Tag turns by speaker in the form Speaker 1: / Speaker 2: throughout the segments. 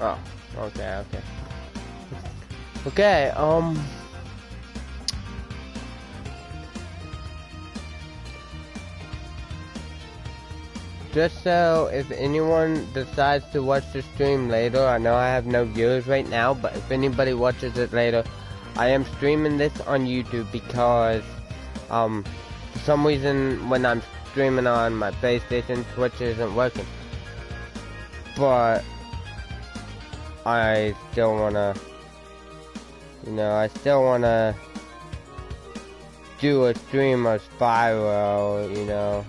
Speaker 1: Oh, okay, okay. Okay, just so if anyone decides to watch the stream later, I know I have no viewers right now, but if anybody watches it later, I am streaming this on YouTube because, for some reason when I'm streaming on my PlayStation, Twitch isn't working. But I still wanna, I still wanna do a stream of Spyro,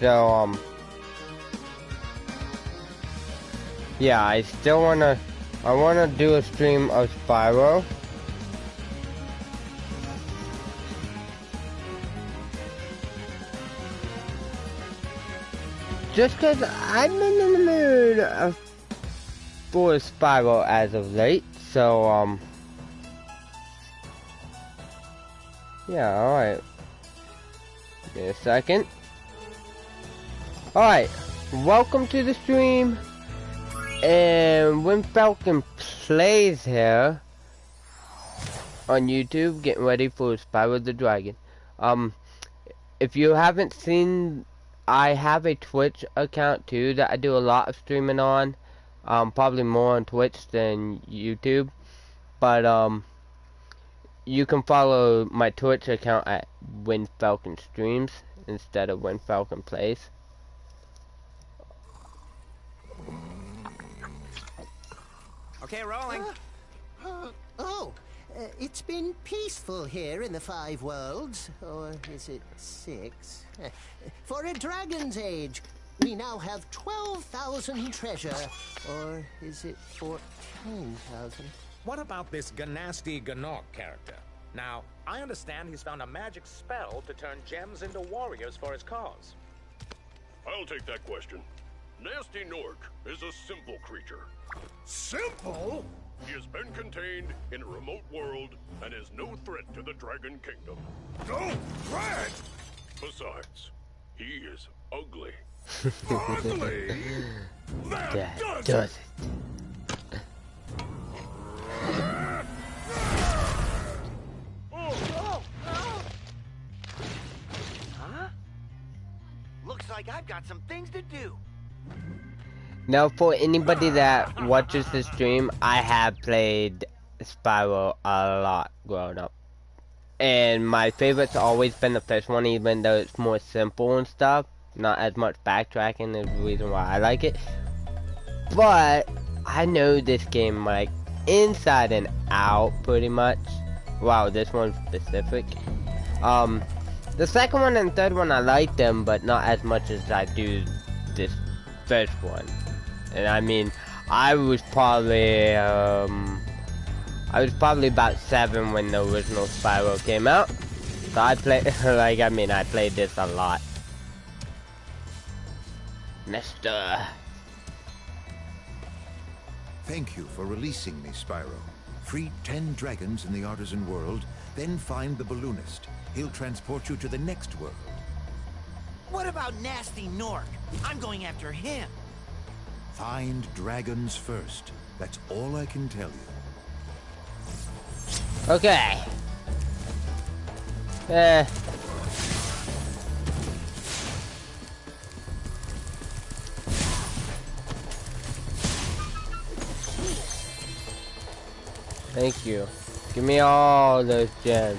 Speaker 1: So, yeah, I wanna do a stream of Spyro. Just cause I'm in the mood for Spyro as of late, so, yeah, alright. Give me a second. Alright, welcome to the stream, and when Falcon plays here on YouTube, getting ready for Spyro the Dragon. If you haven't seen, I have a Twitch account too that I do a lot of streaming on, probably more on Twitch than YouTube, but you can follow my Twitch account at When Falcon Streams instead of When Falcon Plays.
Speaker 2: Okay, rolling.
Speaker 3: It's been peaceful here in the 5 worlds, or is it 6? For a dragon's age, we now have 12,000 treasure, or is it 14,000?
Speaker 2: What about this Ganasty Ganok character? Now, I understand he's found a magic spell to turn gems into warriors for his cause.
Speaker 4: I'll take that question. Nasty Nork is a simple creature.
Speaker 5: Simple?
Speaker 4: He has been contained in a remote world and is no threat to the Dragon Kingdom.
Speaker 5: No threat?
Speaker 4: Besides, he is ugly.
Speaker 5: Ugly?
Speaker 1: That
Speaker 5: does
Speaker 1: does
Speaker 5: it.
Speaker 1: it.
Speaker 6: Huh? Looks like I've got some things to do.
Speaker 1: Now, for anybody that watches the stream, I have played Spyro a lot growing up. And my favorite's always been the first one, even though it's more simple and stuff. Not as much backtracking is the reason why I like it. But, I know this game, like, inside and out, pretty much. Wow, this one's specific. The second one and third one, I like them, but not as much as I do this first one. And I mean, I was probably about 7 when the original Spyro came out. So I played, I played this a lot. Mister.
Speaker 7: Thank you for releasing me, Spyro. Free 10 dragons in the Artisan world, then find the balloonist. He'll transport you to the next world.
Speaker 6: What about Nasty Nork? I'm going after him.
Speaker 7: Find dragons first. That's all I can tell you.
Speaker 1: Okay. Thank you. Give me all those gems.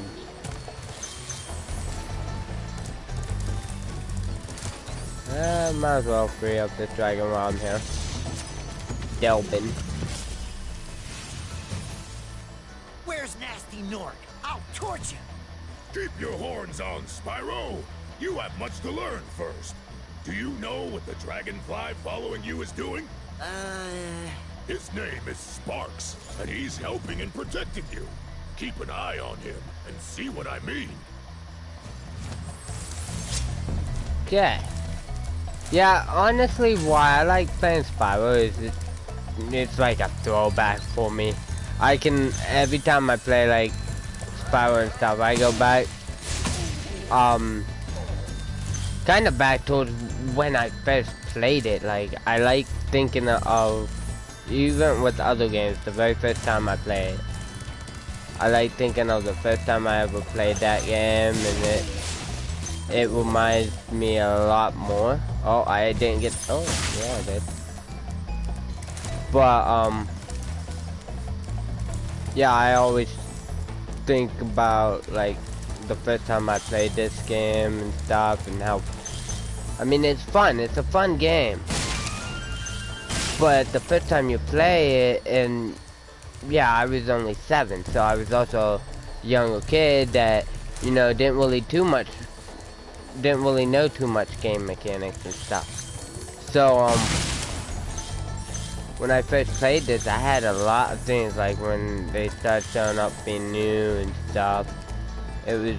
Speaker 1: Might as well free up this dragon while I'm here. Delbin.
Speaker 6: Where's Nasty Nork? I'll torch him.
Speaker 5: Keep your horns on, Spyro. You have much to learn first. Do you know what the dragonfly following you is doing? His name is Sparks, and he's helping and protecting you. Keep an eye on him and see what I mean.
Speaker 1: Okay. Yeah, honestly, why I like playing Spyro is it's like a throwback for me. I can, every time I play like Spyro and stuff, I go back, kind of back towards when I first played it. Like, I like thinking of, even with other games, the very first time I played. I like thinking of the first time I ever played that game, and it reminds me a lot more. Oh, I didn't get, oh, yeah, I did. But, yeah, I always think about, like, the first time I played this game and stuff, and how, I mean, it's fun, it's a fun game. But the first time you play it, and yeah, I was only 7, so I was also a younger kid that, you know, didn't really know too much game mechanics and stuff. So, when I first played this, I had a lot of things, like when they started showing up being new and stuff. It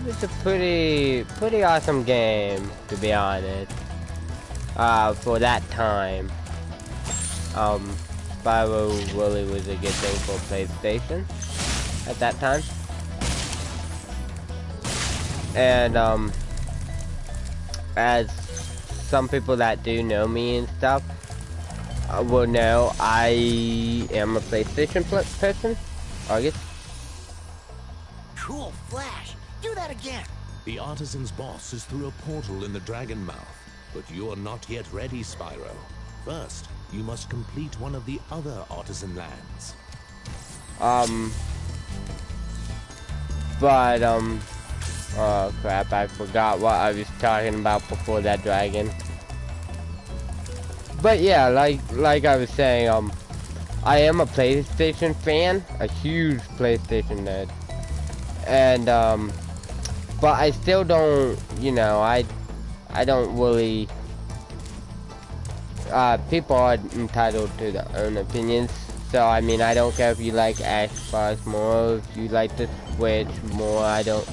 Speaker 1: was a pretty awesome game, to be honest. For that time. Spyro really was a good thing for PlayStation at that time. And, as some people that do know me and stuff will know, I am a PlayStation person, August.
Speaker 6: Cool flash. Do that again.
Speaker 2: The Artisan's boss is through a portal in the Dragon Mouth, but you're not yet ready, Spyro. First, you must complete one of the other Artisan lands.
Speaker 1: Oh crap, I forgot what I was talking about before that dragon. But yeah, like I was saying, I am a PlayStation fan, a huge PlayStation nerd. And, but I still don't, you know, I don't really, people are entitled to their own opinions. So, I mean, I don't care if you like Xbox more, if you like the Switch more, I don't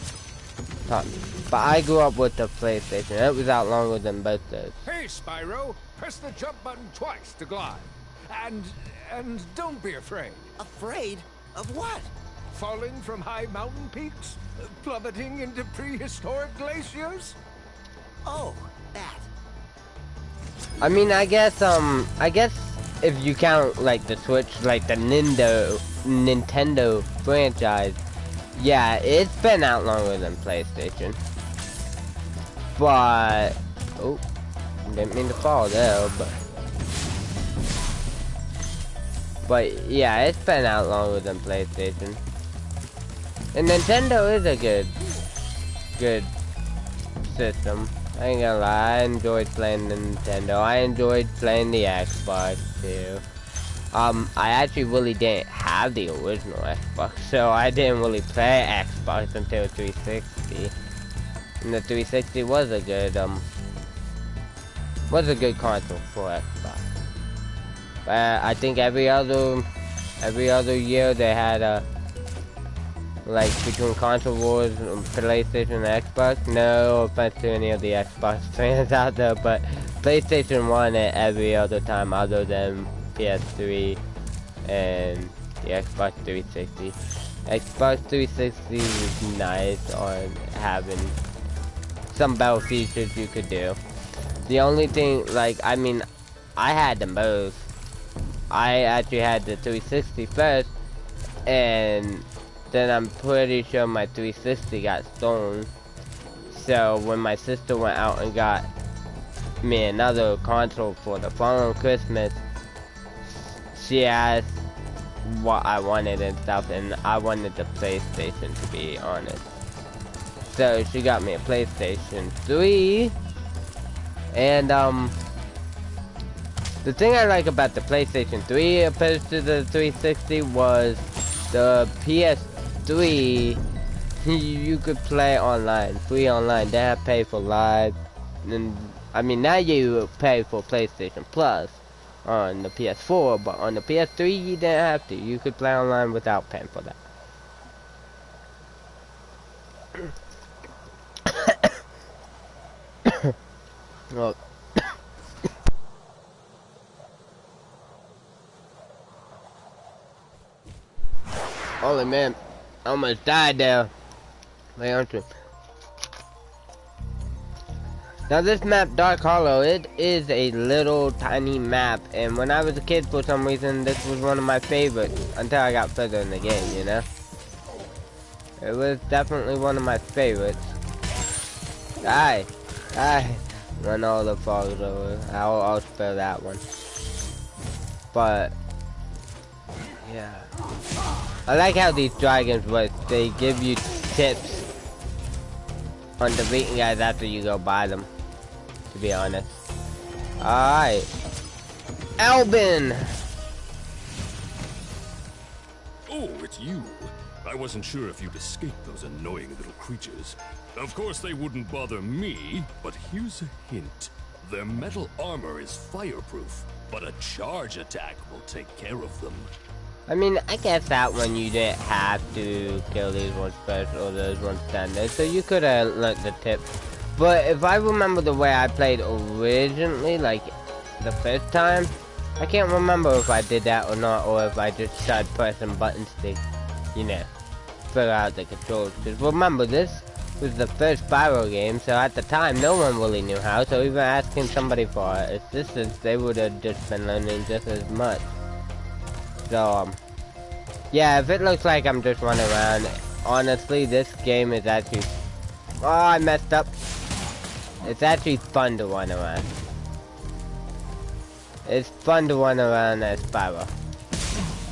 Speaker 1: talk. But I grew up with the PlayStation. It was out longer than both those.
Speaker 8: Hey, Spyro, press the jump button twice to glide. And don't be afraid.
Speaker 6: Afraid? Of what?
Speaker 8: Falling from high mountain peaks? Plummeting into prehistoric glaciers?
Speaker 6: Oh, that.
Speaker 1: I mean, I guess if you count, like, the Switch, like, the Nintendo franchise, yeah, it's been out longer than PlayStation. But, oh, didn't mean to fall there, but yeah, it's been out longer than PlayStation. And Nintendo is a good system. I ain't gonna lie, I enjoyed playing the Nintendo. I enjoyed playing the Xbox too. I actually really didn't have the original Xbox, so I didn't really play Xbox until 360. And the 360 was a good console for Xbox. But I think every other year they had like between console wars, PlayStation and Xbox. No offense to any of the Xbox fans out there, but PlayStation won it every other time other than PS3 and the Xbox 360. Xbox 360 was nice on having some better features you could do. The only thing, like, I mean, I had them both. I actually had the 360 first, and then I'm pretty sure my 360 got stolen. So when my sister went out and got me another console for the following Christmas, she asked what I wanted and stuff, and I wanted the PlayStation, to be honest. So she got me a PlayStation 3, and the thing I like about the PlayStation 3 opposed to the 360 was the PS3, you could play online, free online, they have pay for live, and I mean now you pay for PlayStation Plus on the PS4, but on the PS3 you didn't have to, you could play online without paying for that. Look. Holy man, I almost died there. Wait, aren't you? Now this map, Dark Hollow, it is a little tiny map, and when I was a kid, for some reason, this was one of my favorites until I got further in the game, you know? It was definitely one of my favorites. Aye, run all the frogs over. I'll spare that one. But yeah, I like how these dragons work. They give you tips on defeating guys after you go by them, to be honest. Alright, Albin!
Speaker 4: Oh, it's you. I wasn't sure if you'd escape those annoying little creatures. Of course they wouldn't bother me, but here's a hint. Their metal armor is fireproof, but a charge attack will take care of them.
Speaker 1: I mean, I guess that one you didn't have to kill these ones first or those ones standard, so you could have learnt the tip. But if I remember the way I played originally, like the first time, I can't remember if I did that or not, or if I just started pressing buttons to, you know, figure out the controls. Because remember, this was the first Spyro game, so at the time, no one really knew how, so even asking somebody for assistance, they would have just been learning just as much. So, yeah, if it looks like I'm just running around, honestly, this game is actually... Oh, I messed up. It's actually fun to run around. It's fun to run around as Spyro.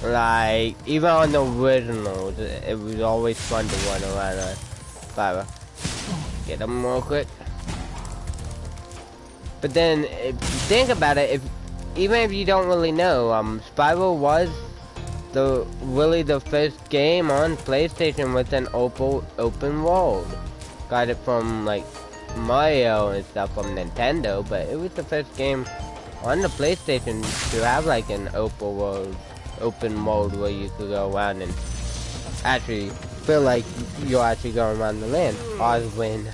Speaker 1: Like, even on the originals, it was always fun to run around as Spyro. Get them real quick. But then, if you think about it, even if you don't really know, Spyro was really the first game on PlayStation with an open world. Got it from like Mario and stuff from Nintendo, but it was the first game on the PlayStation to have like an open world where you could go around and actually feel like you're actually going around the land. Oswin.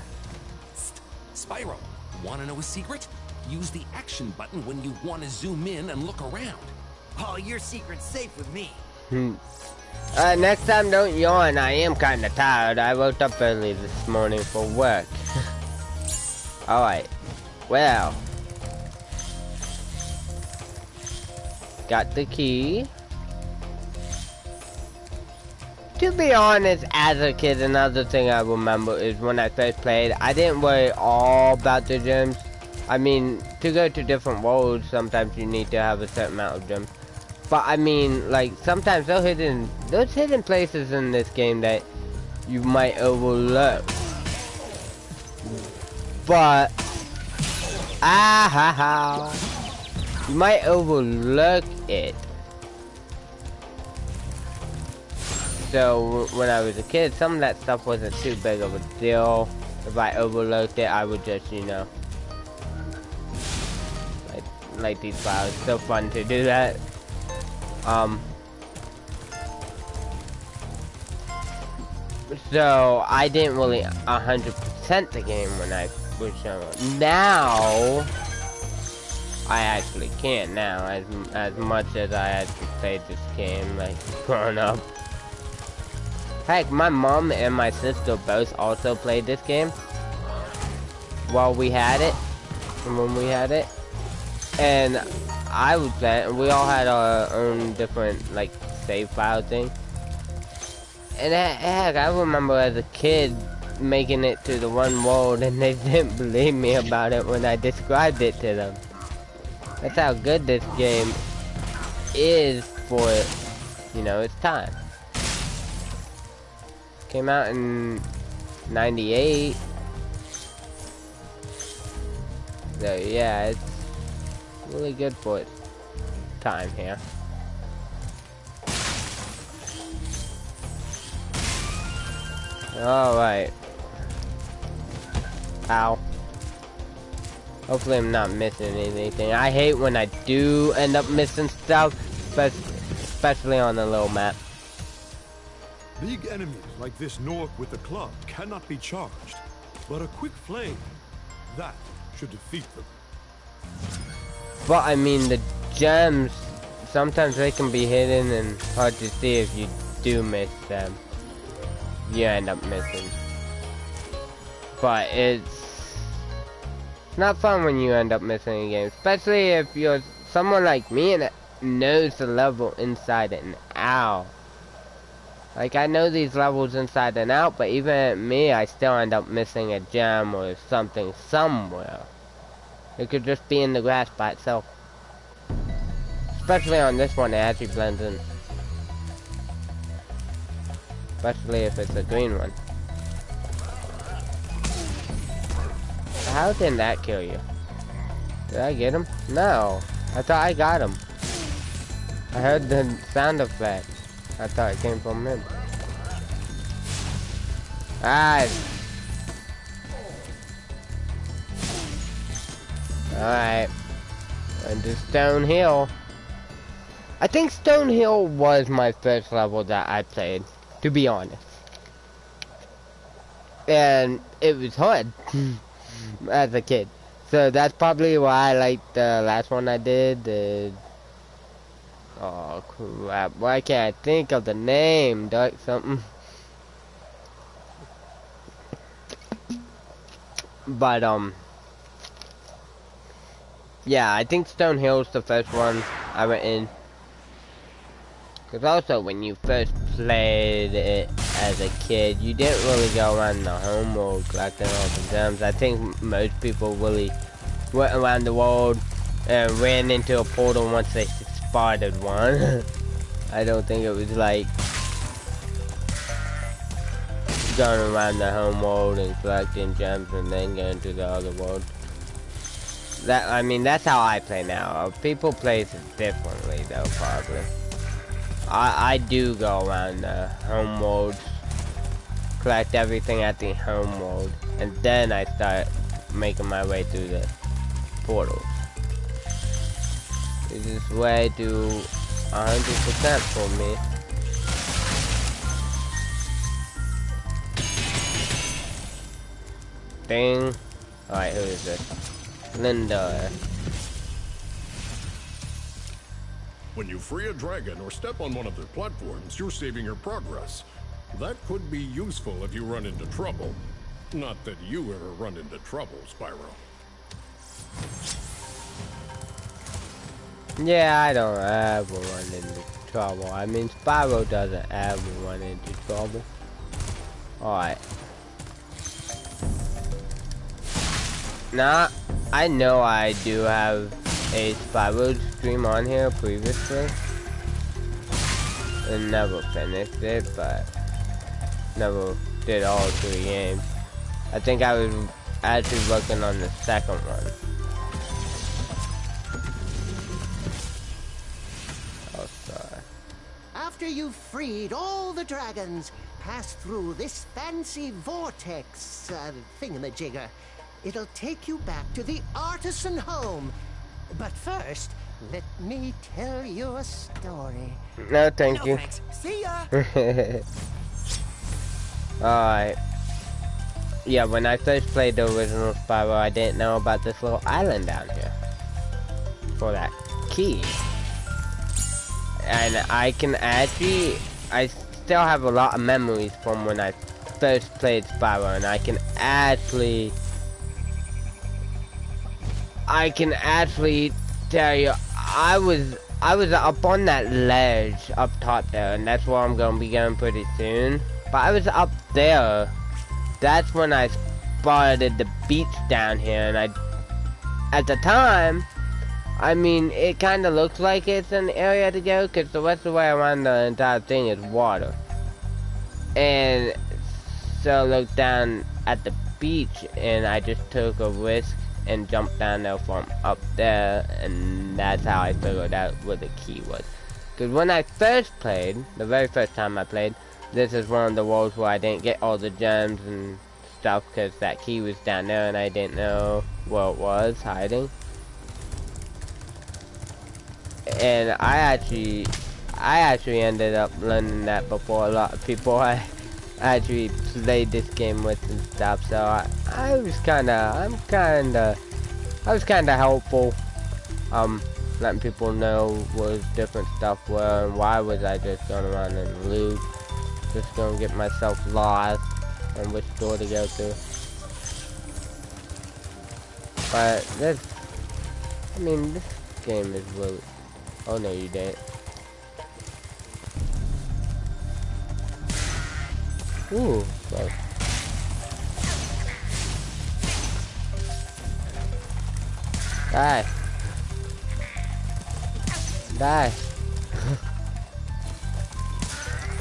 Speaker 2: Spyro, wanna know a secret? Use the action button when you want to zoom in and look around.
Speaker 6: Oh, your secret's safe with me.
Speaker 1: Next time don't yawn, I am kinda tired. I woke up early this morning for work. Alright, well. Got the key. To be honest, as a kid, another thing I remember is when I first played, I didn't worry all about the gems. I mean, to go to different worlds, sometimes you need to have a certain amount of gems. But I mean, like, sometimes those hidden places in this game that you might overlook. But, you might overlook it. So, when I was a kid, some of that stuff wasn't too big of a deal. If I overlooked it, I would just, you know, like these files. It's so fun to do that. So I didn't really 100% the game when I was young. Now I actually can now, as much as I actually played this game, like growing up. Heck, my mom and my sister both also played this game while we had it, when we had it. And I would play it, and we all had our own different, like, save file thing. And heck, I remember as a kid making it to the one world, and they didn't believe me about it when I described it to them. That's how good this game is for, you know, its time. Came out in '98. So yeah, it's really good for its time here. Alright. Ow. Hopefully I'm not missing anything. I hate when I do end up missing stuff, especially on the little map.
Speaker 5: Big enemies like this Nork with the club cannot be charged, but a quick flame, that should defeat them.
Speaker 1: But I mean, the gems, sometimes they can be hidden and hard to see if you do miss them. You end up missing. But it's It's not fun when you end up missing a game, especially if you're someone like me and knows the level inside and out. Like, I know these levels inside and out, but even me, I still end up missing a gem or something somewhere. It could just be in the grass by itself. Especially on this one, it actually blends in. Especially if it's a green one. How did that kill you? Did I get him? No. I thought I got him. I heard the sound effect. I thought it came from him. Alright. Alright. Into Stone Hill. I think Stone Hill was my first level that I played, to be honest. And it was hard as a kid. So that's probably why I liked the last one I did. Oh crap, why can't I think of the name? Dark something. But yeah, I think Stone Hill's the first one I went in. Cause also when you first played it as a kid, you didn't really go around the home world collecting all the gems. I think most people really went around the world and ran into a portal once they spotted one. I don't think it was like going around the home world and collecting gems and then going to the other world. I mean, that's how I play now. People play it differently though, probably. I do go around the home world, collect everything at the home world, and then I start making my way through the portals. This is way to 100% for me. Ding. Alright, who is this? Linda.
Speaker 4: When you free a dragon or step on one of their platforms, you're saving your progress. That could be useful if you run into trouble. Not that you ever run into trouble, Spyro.
Speaker 1: Yeah, I don't ever run into trouble. I mean, Spyro doesn't ever run into trouble. Alright. Now, I know I do have a Spyro stream on here previously. And never finished it, but never did all 3 games. I think I was actually working on the second one. Oh, sorry.
Speaker 3: After you've freed all the dragons, pass through this fancy vortex thingamajigger. It'll take you back to the artisan home. But first, let me tell you a story.
Speaker 1: No, thank you.
Speaker 6: Thanks. See ya.
Speaker 1: Alright. Yeah, when I first played the original Spyro, I didn't know about this little island down here. For that key. And I can actually... I still have a lot of memories from when I first played Spyro, and I can actually tell you, I was up on that ledge up top there, and that's where I'm gonna be going pretty soon. But I was up there. That's when I spotted the beach down here, and at the time, I mean, it kind of looks like it's an area to go, because the rest of the way around the entire thing is water. And so I looked down at the beach, and I just took a risk and jumped down there from up there, and that's how I figured out where the key was. Because when I first played, the very first time I played, this is one of the worlds where I didn't get all the gems and stuff because that key was down there and I didn't know where it was hiding. And I actually ended up learning that before a lot of people I actually played this game with and stuff, so I was kinda helpful, letting people know what different stuff were and why was I just going around and loot, just gonna get myself lost and which door to go to. But this, I mean, this game is really. Oh no, you didn't. Ooh, close. Die. Die.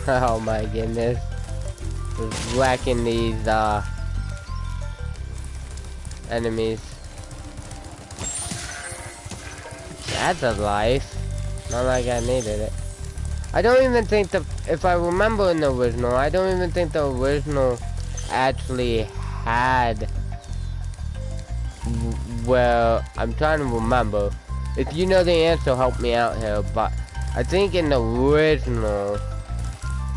Speaker 1: Oh my goodness. Just whacking these, enemies. That's a life. Not like I needed it. I don't even think if I remember in the original, I don't even think the original actually had, well, I'm trying to remember. If you know the answer, help me out here, but I think in the original,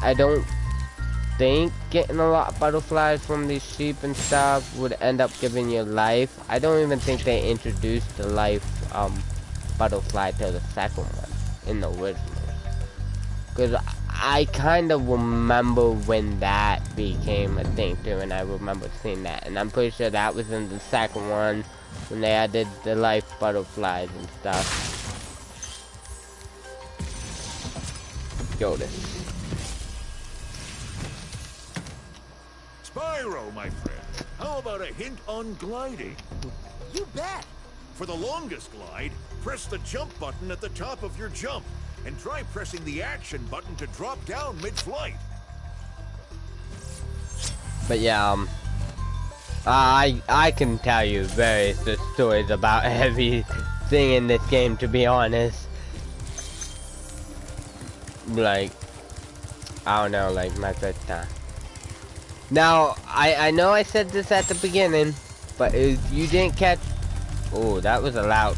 Speaker 1: I don't think getting a lot of butterflies from these sheep and stuff would end up giving you life. I don't even think they introduced the life, butterfly to the second one in the original. Because I kind of remember when that became a thing too, and I remember seeing that. And I'm pretty sure that was in the second one, when they added the life butterflies and stuff. Go this.
Speaker 5: Spyro, my friend, how about a hint on gliding?
Speaker 6: You bet.
Speaker 5: For the longest glide, press the jump button at the top of your jump, and try pressing the action button to drop down mid-flight.
Speaker 1: But yeah, I can tell you various stories about everything in this game, to be honest. Like, I don't know, like my first time. Now, I know I said this at the beginning, but if you didn't catch, oh, that was a loud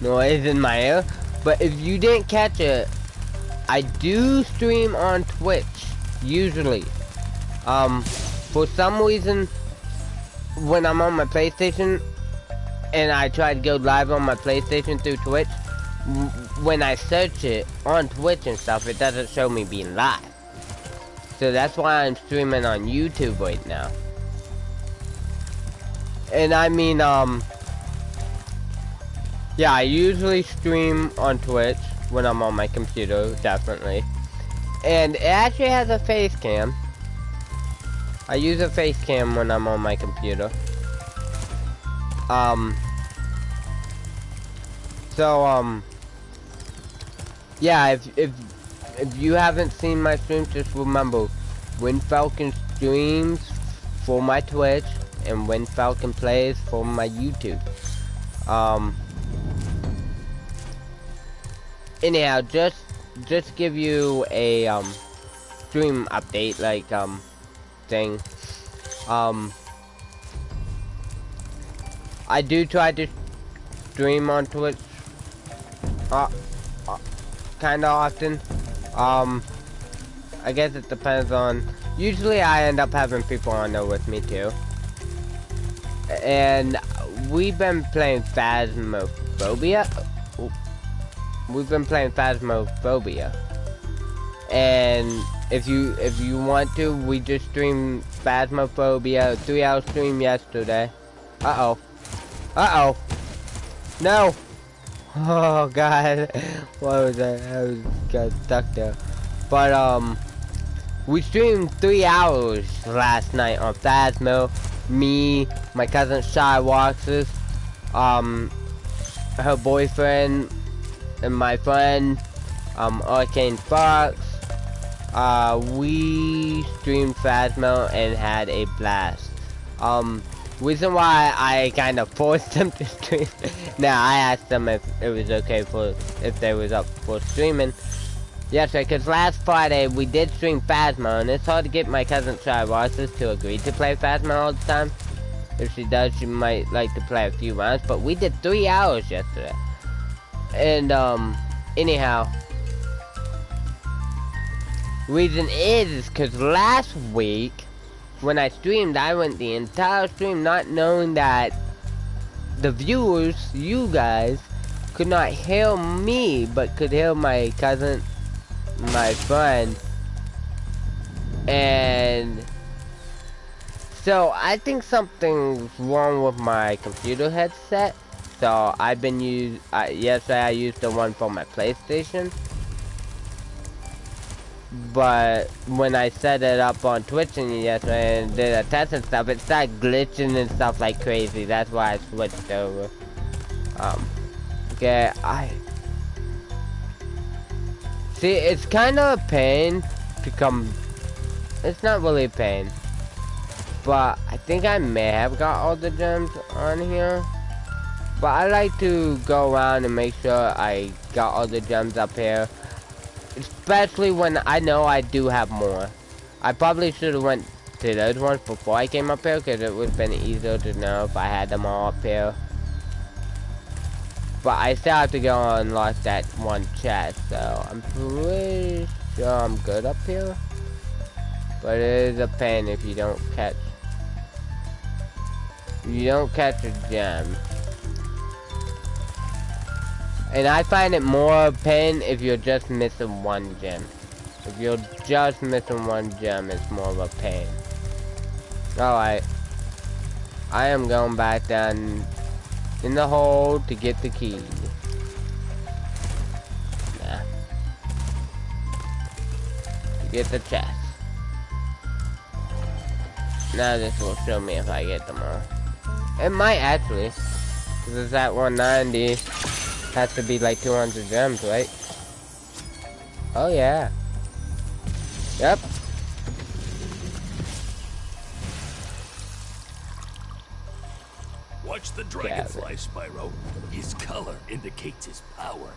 Speaker 1: noise in my ear. But if you didn't catch it, I do stream on Twitch, usually. For some reason, when I'm on my PlayStation, and I try to go live on my PlayStation through Twitch, when I search it on Twitch and stuff, it doesn't show me being live. So that's why I'm streaming on YouTube right now. And I mean, yeah, I usually stream on Twitch when I'm on my computer, definitely. And it actually has a face cam. I use a face cam when I'm on my computer. Yeah, if you haven't seen my streams, just remember, when Falcon streams for my Twitch, and when Falcon plays for my YouTube. Anyhow, just give you a stream update, like thing. I do try to stream on Twitch kind of often. I guess it depends on. Usually, I end up having people on there with me too. And we've been playing Phasmophobia. We've been playing Phasmophobia. And if you want to, we just streamed Phasmophobia, 3-hour stream yesterday. Uh-oh. Uh-oh. No! Oh god. What was that? I got stuck there. But we streamed 3 hours last night on Phasmo. Me, my cousin Shy Walks, her boyfriend, and my friend, Arcane Fox. We streamed Phasmo and had a blast. Reason why I kind of forced them to stream. Now I asked them if it was okay if they was up for streaming. Yes, sir, because last Friday we did stream Phasmo, and it's hard to get my cousin Shy Rosses to agree to play Phasmo all the time. If she does, she might like to play a few rounds, but we did 3 hours yesterday. And, anyhow, reason is because last week, when I streamed, I went the entire stream not knowing that the viewers, you guys, could not hear me, but could hear my cousin, my friend, and So I think something's wrong with my computer headset. So I've been yesterday I used the one from my PlayStation. But when I set it up on Twitch and yesterday and did a test and stuff, it started glitching and stuff like crazy. That's why I switched over. Okay, see, it's kind of a pain to come. It's not really a pain, but I think I may have got all the gems on here. But I like to go around and make sure I got all the gems up here. Especially when I know I do have more. I probably should have went to those ones before I came up here, because it would have been easier to know if I had them all up here. But I still have to go and unlock that one chest, so I'm pretty sure I'm good up here. But it is a pain if you don't catch a gem. And I find it more pain if you're just missing one gem. If you're just missing one gem, it's more of a pain. Alright. I am going back down in the hole to get the key. Nah. To get the chest. Now this will show me if I get them all. It might actually. Because it's at 190. Has to be like 200 gems, right? Oh yeah. Yep.
Speaker 4: Watch the dragonfly, Spyro. His color indicates his power.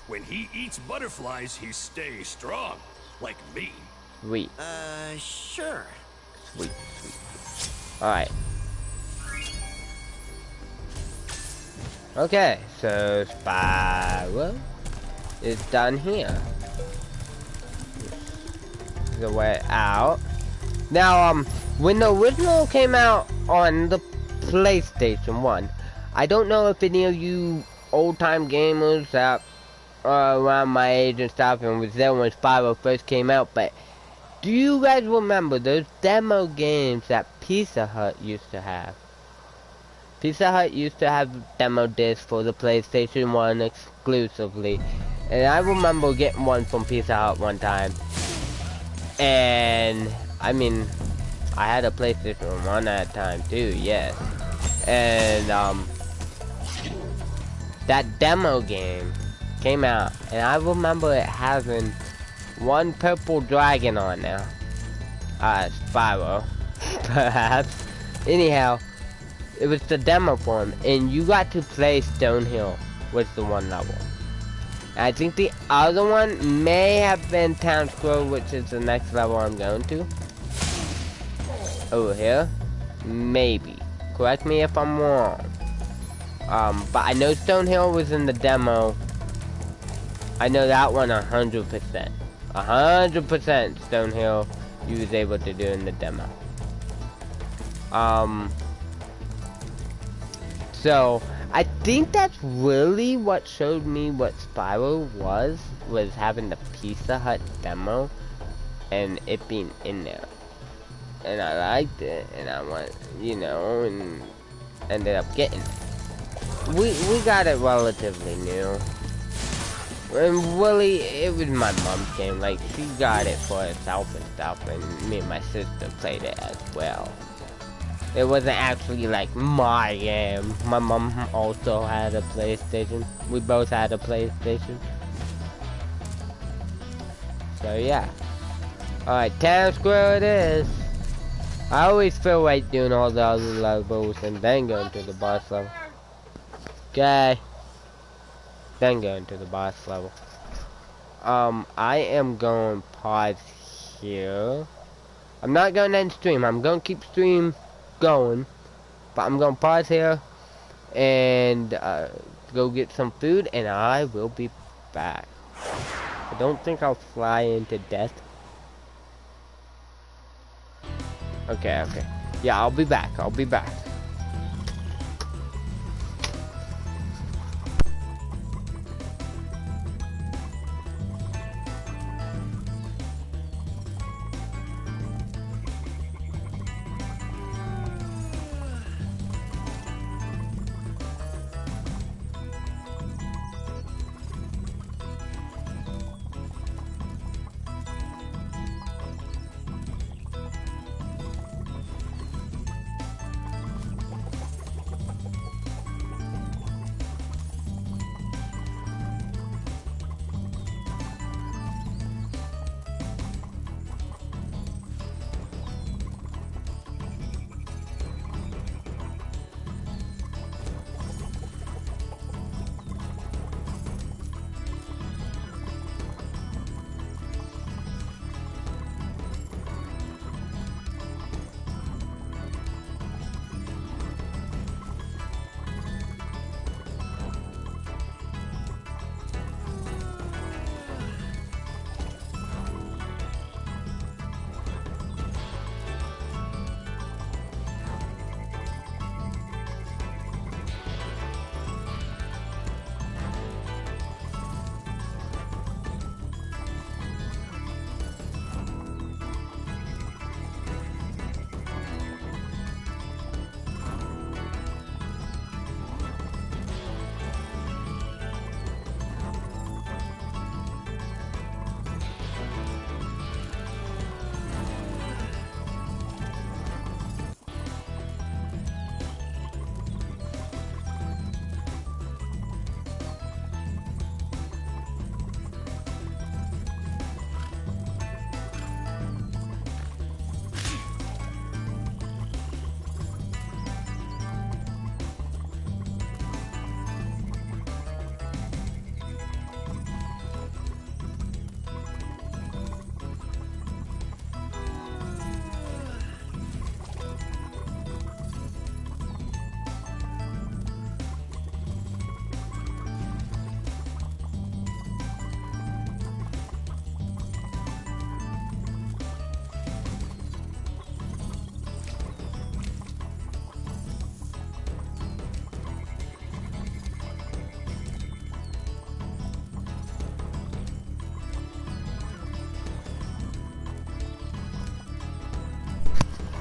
Speaker 4: When he eats butterflies, he stays strong. Like me.
Speaker 1: Sweet.
Speaker 6: Sure.
Speaker 1: Sweet. Alright. Okay, so Spyro is done here. The way out. Now, when the original came out on the PlayStation 1, I don't know if any of you old-time gamers that are around my age and stuff and was there when Spyro first came out, but do you guys remember those demo games that Pizza Hut used to have? Pizza Hut used to have demo discs for the PlayStation 1 exclusively. And I remember getting one from Pizza Hut one time. And, I mean, I had a PlayStation 1 at the time too, yes. And, that demo game came out. And I remember it having one purple dragon on there. Spyro, perhaps. Anyhow. It was the demo form, and you got to play Stonehill with the one level. I think the other one may have been Town Square, which is the next level I'm going to. Over here? Maybe. Correct me if I'm wrong. But I know Stonehill was in the demo. I know that one 100%. 100% Stonehill you was able to do in the demo. So, I think that's really what showed me what Spyro was having the Pizza Hut demo, and it being in there. And I liked it, and I went, you know, and ended up getting it. We got it relatively new. And really, it was my mom's game, like, she got it for herself and stuff, and me and my sister played it as well. It wasn't actually like my game. My mom also had a PlayStation. We both had a PlayStation. So yeah. Alright, Town Square it is. I always feel like doing all the other levels and then going to the boss level. Okay. Then going to the boss level. I am going to pause here. I'm not going to end stream. I'm going to keep stream going, but I'm gonna pause here and go get some food, and I will be back. I don't think I'll fly into death. Okay, yeah, I'll be back.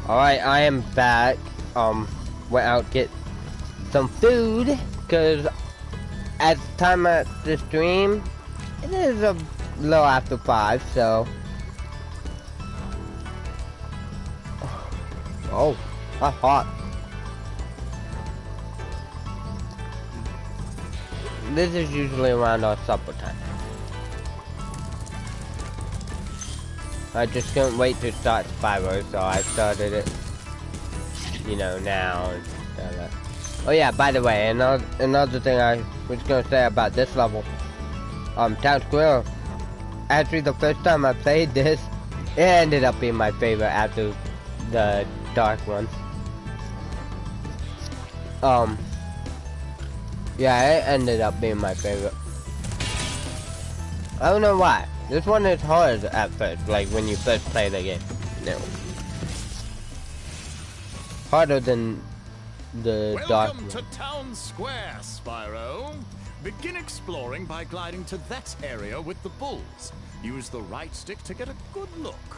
Speaker 1: Alright, I am back. Went out to get some food, cause at the time of the stream, it is a little after 5, so. Oh, that's hot. This is usually around our supper time. I just couldn't wait to start Spyro, so I started it, you know, now. Oh yeah, by the way, another thing I was gonna say about this level, Town Square. Actually, the first time I played this, it ended up being my favorite after the dark one. Yeah, it ended up being my favorite. I don't know why. This one is hard at first, like when you first play the game. No. Harder than the dark one.
Speaker 9: Welcome to Town Square, Spyro. Begin exploring by gliding to that area with the bulls. Use the right stick to get a good look.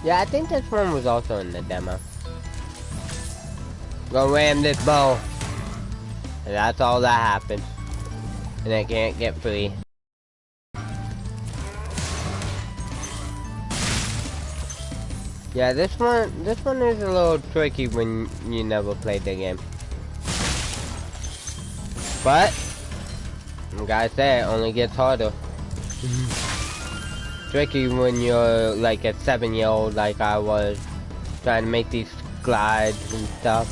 Speaker 1: Yeah, I think this one was also in the demo. Go ram this bow. And that's all that happened. And I can't get free. Yeah, this one is a little tricky when you never played the game. But, I gotta say, it only gets harder. Tricky when you're like a 7-year-old like I was, trying to make these glides and stuff.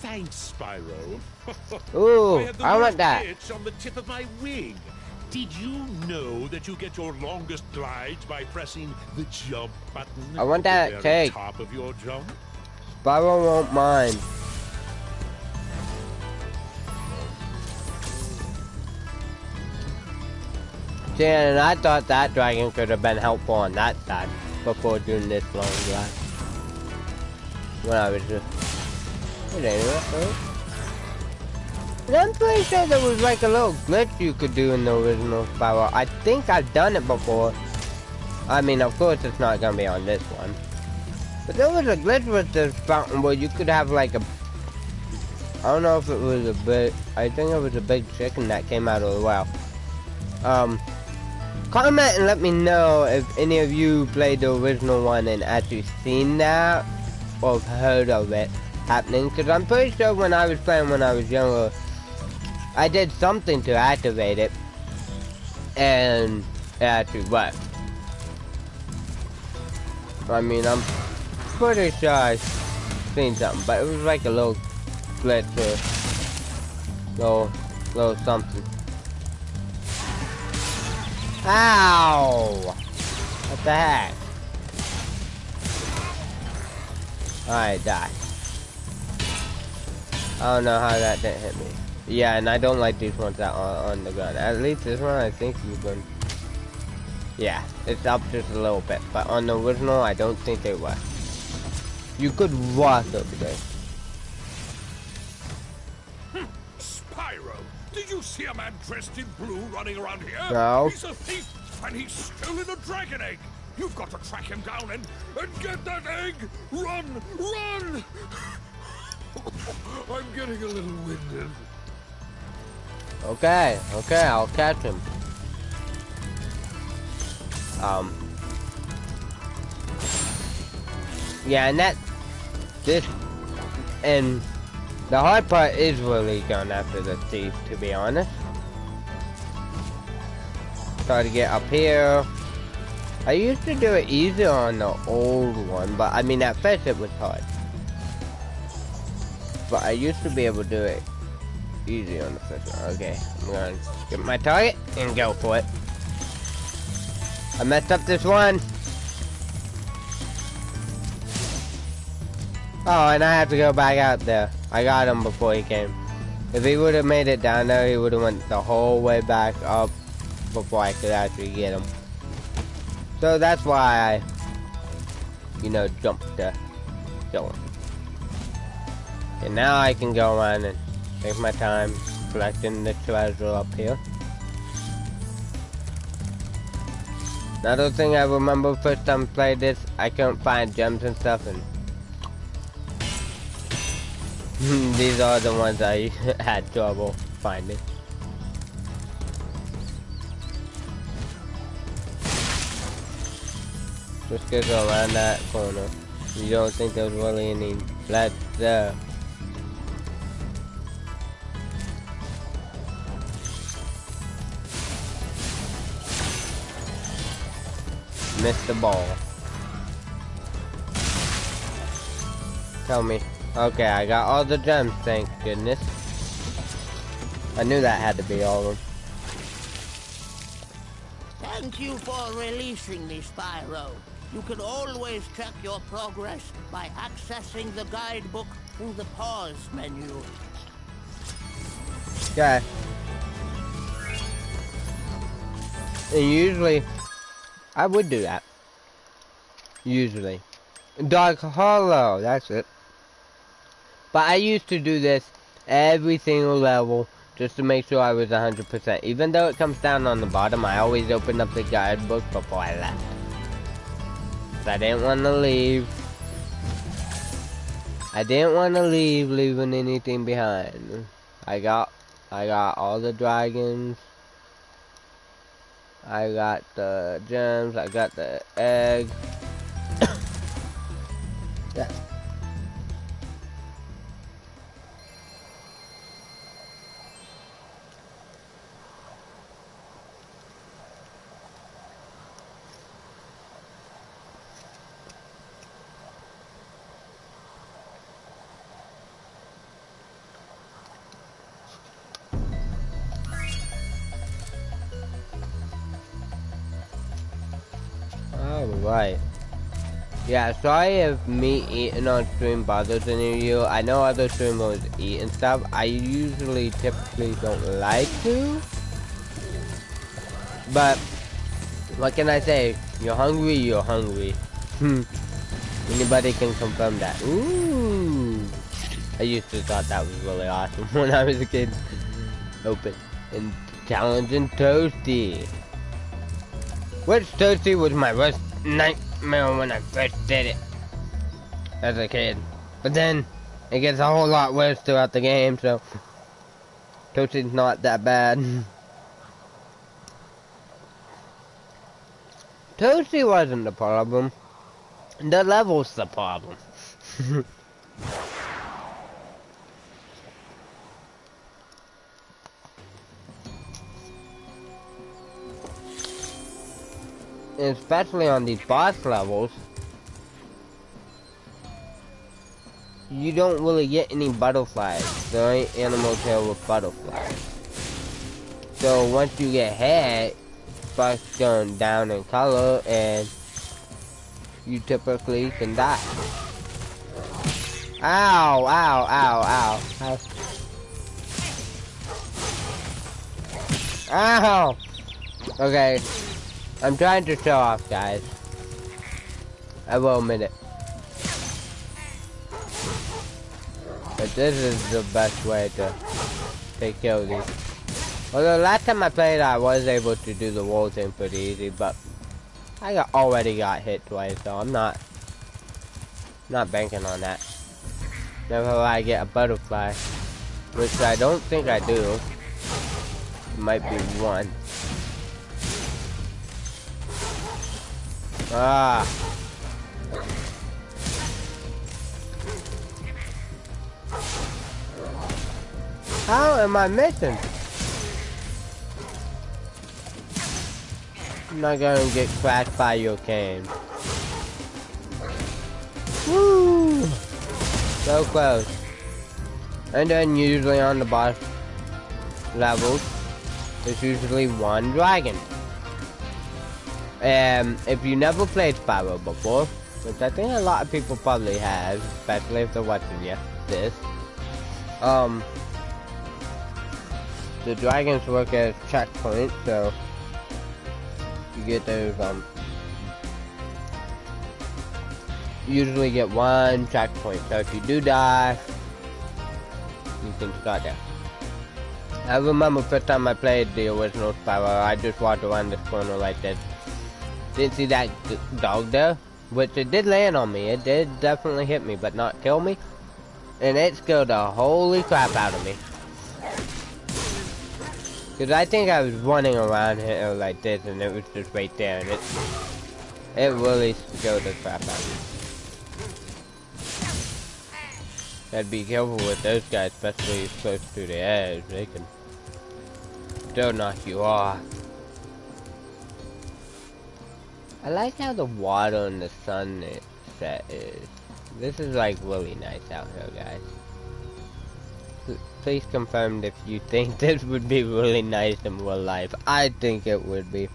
Speaker 5: Thanks, Spyro.
Speaker 1: Ooh, I want that.
Speaker 5: Itch on the tip of my wing. Did you know that you get your longest glides by pressing the jump button?
Speaker 1: I want that
Speaker 5: at the very
Speaker 1: cake.
Speaker 5: top of your jump?
Speaker 1: Spyro won't mind. See, and I thought that dragon could have been helpful on that side before doing this long glide. When I was just... It ain't right? And I'm pretty sure there was like a little glitch you could do in the original Spyro. I think I've done it before. I mean, of course it's not gonna be on this one. But there was a glitch with this fountain where you could have like a... I don't know if it was a big... I think it was a big chicken that came out of the well. Comment and let me know if any of you played the original one and actually seen that or heard of it happening. Because I'm pretty sure when I was playing when I was younger, I did something to activate it, and it actually worked. I mean, I'm pretty sure I've seen something, but it was like a little glitch or little something. Ow! What the heck? Alright, die. I don't know how that didn't hit me. Yeah, and I don't like these ones that are on the ground. At least this one, I think you can... Yeah, it's up just a little bit. But on the original, I don't think they were. You could walk over there.
Speaker 5: Spyro, did you see a man dressed in blue running around here?
Speaker 1: No.
Speaker 5: He's a thief, and he's stolen a dragon egg. You've got to track him down and get that egg. Run, run! I'm getting a little winded.
Speaker 1: Okay, I'll catch him. Yeah, and and the hard part is really going after the thief, to be honest. Try to get up here. I used to do it easier on the old one, but I mean at first it was hard. But I used to be able to do it easy on the first one. Okay, I'm gonna get my target and go for it. I messed up this one. Oh, and I have to go back out there. I got him before he came. If he would have made it down there, he would have went the whole way back up before I could actually get him. So that's why I, you know, jumped to kill him. And now I can go on and take my time collecting the treasure up here. Another thing I remember first time I played this, I couldn't find gems and stuff, and these are the ones I had trouble finding. Just go around that corner. You don't think there's really any left there. Missed the ball. Tell me. Okay, I got all the gems, thank goodness. I knew that had to be all of them.
Speaker 10: Thank you for releasing me, Spyro. You can always check your progress by accessing the guidebook through the pause menu.
Speaker 1: Okay. And usually, I would do that. Usually. Dark Hollow, that's it. But I used to do this every single level just to make sure I was 100%. Even though it comes down on the bottom, I always open up the guidebook before I left. I didn't want to leave. I didn't want to leave, leaving anything behind. I got all the dragons. I got the gems. I got the egg. Yeah. Alright. Yeah, sorry if me eating on stream bothers any of you. I know other streamers eat and stuff. I usually typically don't like to. But, what can I say? You're hungry, you're hungry. Anybody can confirm that. Ooh. I used to thought that was really awesome when I was a kid. Open. And challenging Toasty. Which Toasty was my worst nightmare when I first did it as a kid. But then it gets a whole lot worse throughout the game, so Toasty's not that bad. Toasty wasn't the problem. The level's the problem. Especially on these boss levels, you don't really get any butterflies. There ain't animals here with butterflies. So once you get hit, it starts going down in color and you typically can die. Ow, ow, ow, ow. Ow! Okay. I'm trying to show off, guys. I will admit it. But this is the best way to take care of these. Although last time I played, I was able to do the wall thing pretty easy, but I already got hit twice, so I'm not banking on that. Never will I get a butterfly, which I don't think I do. It might be one. Ah. How am I missing? I'm not gonna get crashed by your cane. Woo! So close. And then usually on the boss levels, there's usually one dragon. If you never played Spyro before, which I think a lot of people probably have, especially if they're watching this, the dragons work as checkpoints, so you get those, usually get one checkpoint, so if you do die, you can start there. I remember first time I played the original Spyro, I just walked around this corner like this. Didn't see that dog there, which it did land on me. It did definitely hit me, but not kill me. And it scared the holy crap out of me. Cause I think I was running around here like this, and it was just right there, and it really scared the crap out of me. Gotta be careful with those guys, especially close to the edge. They can still knock you off. I like how the water and the sun set is. This is like really nice out here, guys. Please confirm if you think this would be really nice in real life. I think it would be.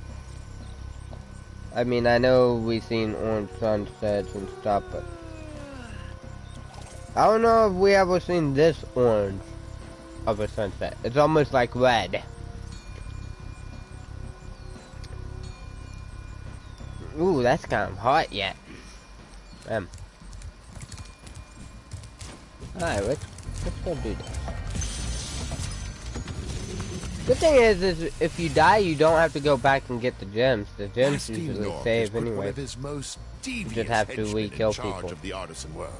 Speaker 1: I mean, I know we've seen orange sunsets and stuff, but I don't know if we ever seen this orange of a sunset. It's almost like red. Ooh, that's kind of hot yet. Alright, let's go do that. Good thing is if you die, you don't have to go back and get the gems. The gems usually save anyway. You just have to re-kill people.
Speaker 5: Of the artisan world.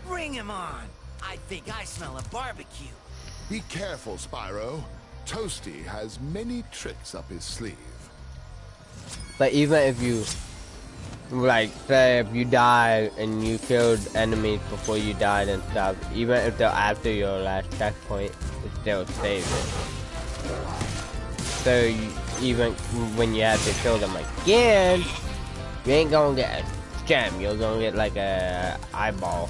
Speaker 6: Bring him on. I think I smell a barbecue.
Speaker 5: Be careful, Spyro. Toasty has many tricks up his sleeve.
Speaker 1: But even if you, like, say if you die and you killed enemies before you died and stuff, even if they're after your last checkpoint, it still saves it. So even when you have to kill them again, you ain't gonna get a gem. You're gonna get like a eyeball,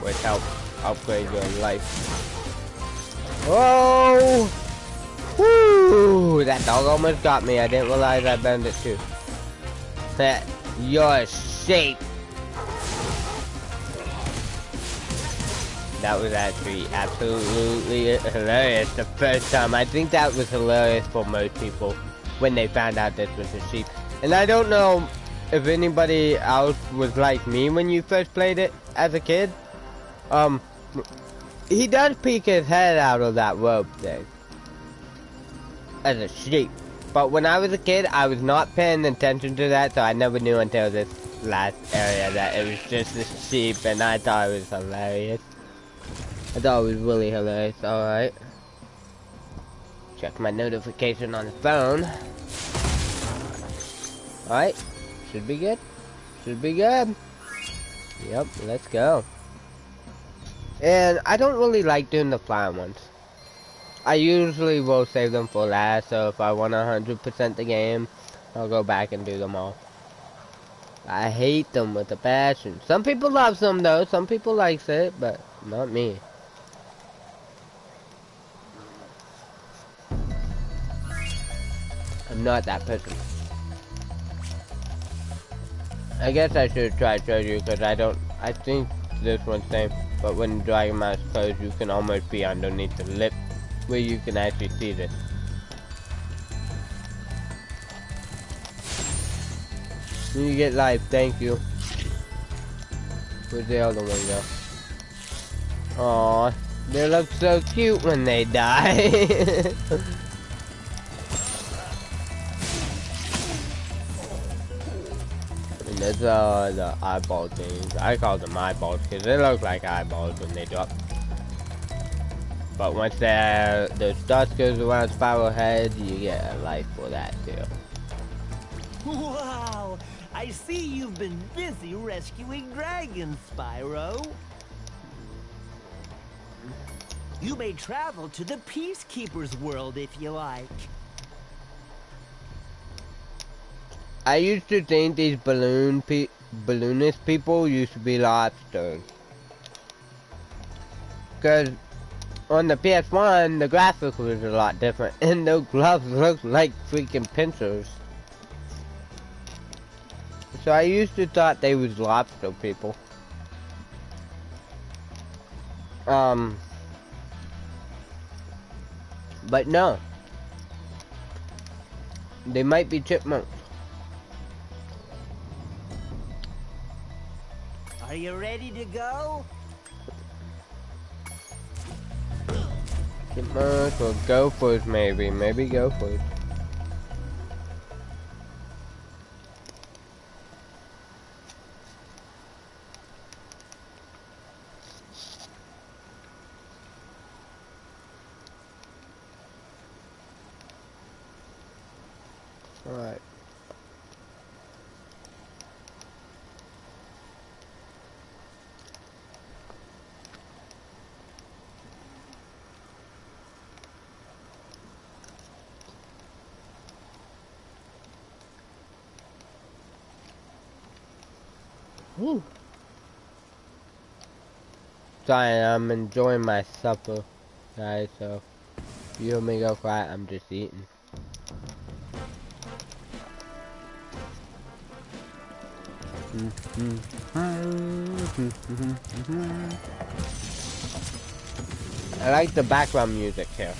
Speaker 1: which helps upgrade your life. Whoa! Woo! That dog almost got me. I didn't realize I burned it too. That your shape. That was actually absolutely hilarious the first time. I think that was hilarious for most people when they found out this was a sheep. And I don't know if anybody else was like me when you first played it as a kid. He does peek his head out of that rope thing as a sheep. But when I was a kid, I was not paying attention to that, so I never knew until this last area that it was just a sheep, and I thought it was hilarious. I thought it was really hilarious. Alright. Check my notification on the phone. Alright. Should be good. Should be good. Yep, let's go. And I don't really like doing the flying ones. I usually will save them for last, so if I want 100% the game, I'll go back and do them all. I hate them with a passion. Some people love them though, some people likes it, but not me. I'm not that person. I guess I should try to show you, because I think this one's same, but when Dragon Mouse closed, you can almost be underneath the lip, where you can actually see this. You get life, thank you. Where's the other one go? Aww, they look so cute when they die. And there's the eyeball things. I call them eyeballs because they look like eyeballs when they drop. But once the dust goes around Spyro's head, you get a life for that too.
Speaker 10: Wow! I see you've been busy rescuing dragons, Spyro. You may travel to the Peacekeeper's world if you like.
Speaker 1: I used to think these balloonist people used to be lobsters. Because on the PS1, the graphics was a lot different, and those gloves looked like freaking pincers. So I used to thought they was lobster people. But no. They might be chipmunks.
Speaker 10: Are you ready to go?
Speaker 1: Chipmunks or gophers maybe. Maybe gophers. Alright. Woo. Sorry, I'm enjoying my supper, guys, so if you hear me go quiet, I'm just eating. I like the background music here.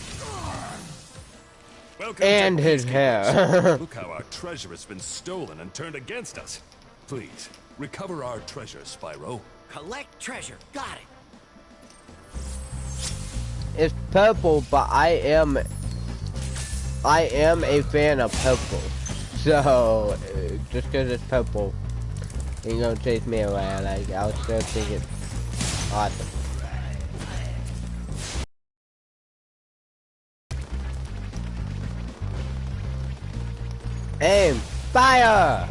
Speaker 4: Welcome
Speaker 1: and
Speaker 4: to
Speaker 1: his hair.
Speaker 4: Look how our treasure has been stolen and turned against us. Please, recover our treasure, Spyro.
Speaker 6: Collect treasure. Got it.
Speaker 1: It's purple, but I am a fan of purple. So just because it's purple, ain't gonna chase me away. Like I'll still think it's awesome. Aim! Fire!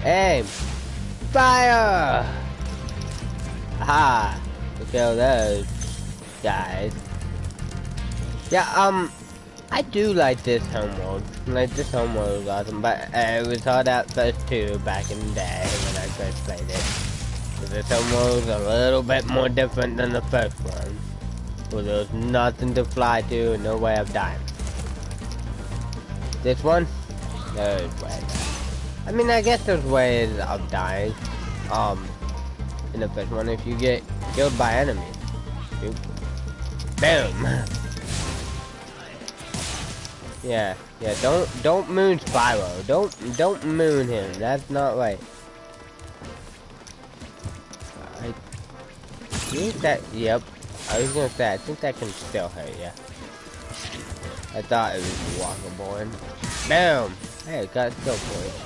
Speaker 1: Aim! Fire! Aha! Look at those guys. Yeah, I do like this homeworld. Like, this homeworld is awesome, but it was hard at first too, back in the day when I first played it. So this homeworld is a little bit more different than the first one. Where there's nothing to fly to and no way of dying. This one, there's ways. I mean, I guess there's ways of dying. In the first one, if you get killed by enemies. Boom. Boom. Yeah, don't moon Spyro. Don't moon him. That's not right. I think that, yep. I was gonna say, I think that can still hurt you. I thought it was walkable and boom! Hey, it got skill points.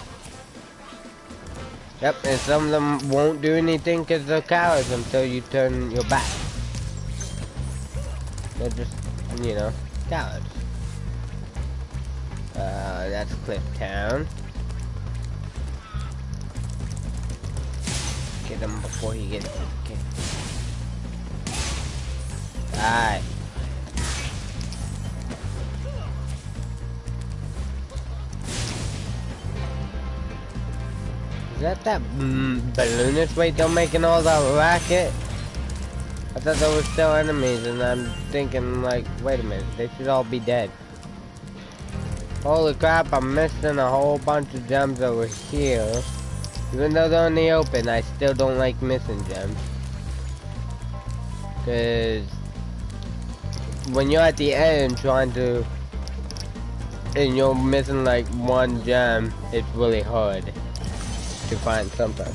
Speaker 1: Yep, and some of them won't do anything because they're cowards until you turn your back. They're just, you know, cowards. That's Cliff Town. Get him before he gets kicked. Die. Is that balloonist right there making all that racket? I thought there were still enemies and I'm thinking like, wait a minute, they should all be dead. Holy crap, I'm missing a whole bunch of gems over here. Even though they're in the open, I still don't like missing gems. Cause when you're at the end trying to, and you're missing like one gem, it's really hard to find something.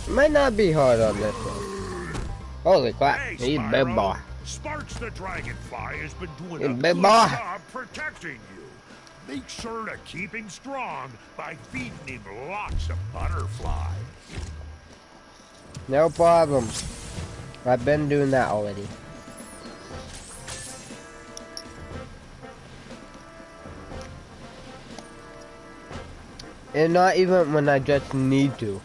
Speaker 1: It might not be hard on this one. Holy crap,
Speaker 5: Hey,
Speaker 1: he's
Speaker 5: Spyro.
Speaker 1: big boy.
Speaker 5: Sparks the Dragonfly has been doing
Speaker 1: Hey,
Speaker 5: a
Speaker 1: big
Speaker 5: good
Speaker 1: boy.
Speaker 5: job protecting you. Make sure to keep him strong by feeding him lots of butterflies.
Speaker 1: No problem. I've been doing that already. And not even when I just need to.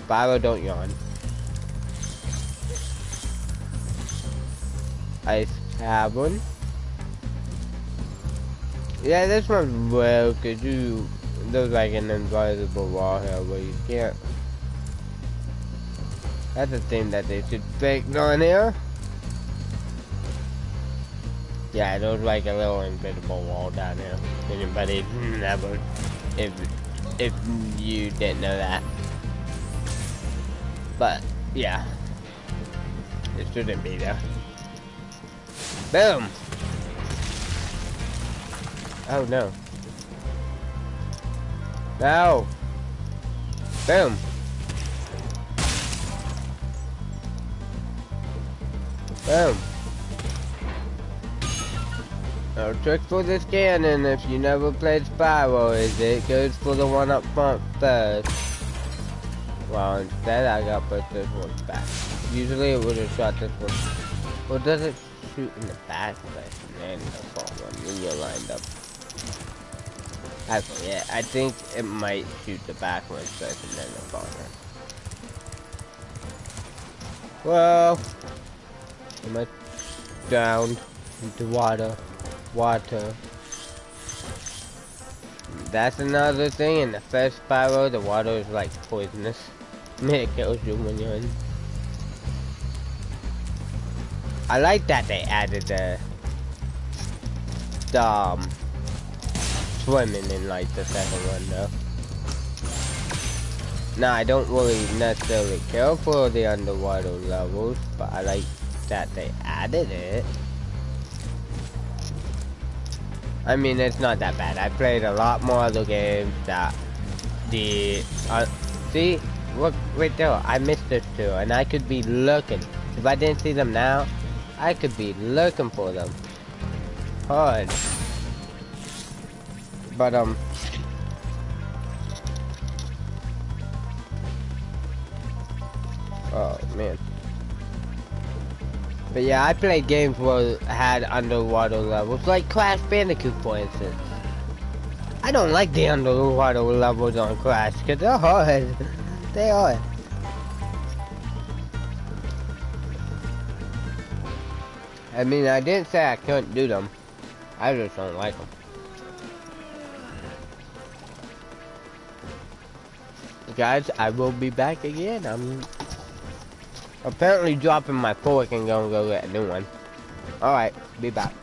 Speaker 1: Spyro, don't yawn. Ice Cavern. Yeah, this one's well, cause there's like an invisible wall here where you can't. That's a thing that they should fix on here. Yeah, there's like a little invisible wall down here. Anybody never, if you didn't know that. But yeah, it shouldn't be there. Boom. Oh no. No. Boom. Boom. Our trick for this cannon, if you never played Spyro, is it goes for the one up front first. Well, instead I got put this one back. Usually it would have shot this one. Well, does it shoot in the back? But and the fall one when you're lined up. I forget. I think it might shoot the back one first and then the front one. Well, am I drowned into water? Water. That's another thing. In the first Spyro, the water is like poisonous. It kills you when you're in. I like that they added the swimming in like the second one though. Now I don't really necessarily care for the underwater levels, but I like that they added it. I mean, it's not that bad. I played a lot more other games that the see, look right there. I missed this too, and I could be looking. If I didn't see them now, I could be looking for them hard. But oh man. But yeah, I played games where it had underwater levels, like Crash Bandicoot for instance. I don't like the underwater levels on Crash, because they're hard. They are. I mean, I didn't say I couldn't do them. I just don't like them. Guys, I will be back again. I'm apparently dropping my fork and gonna go get a new one. Alright, be back.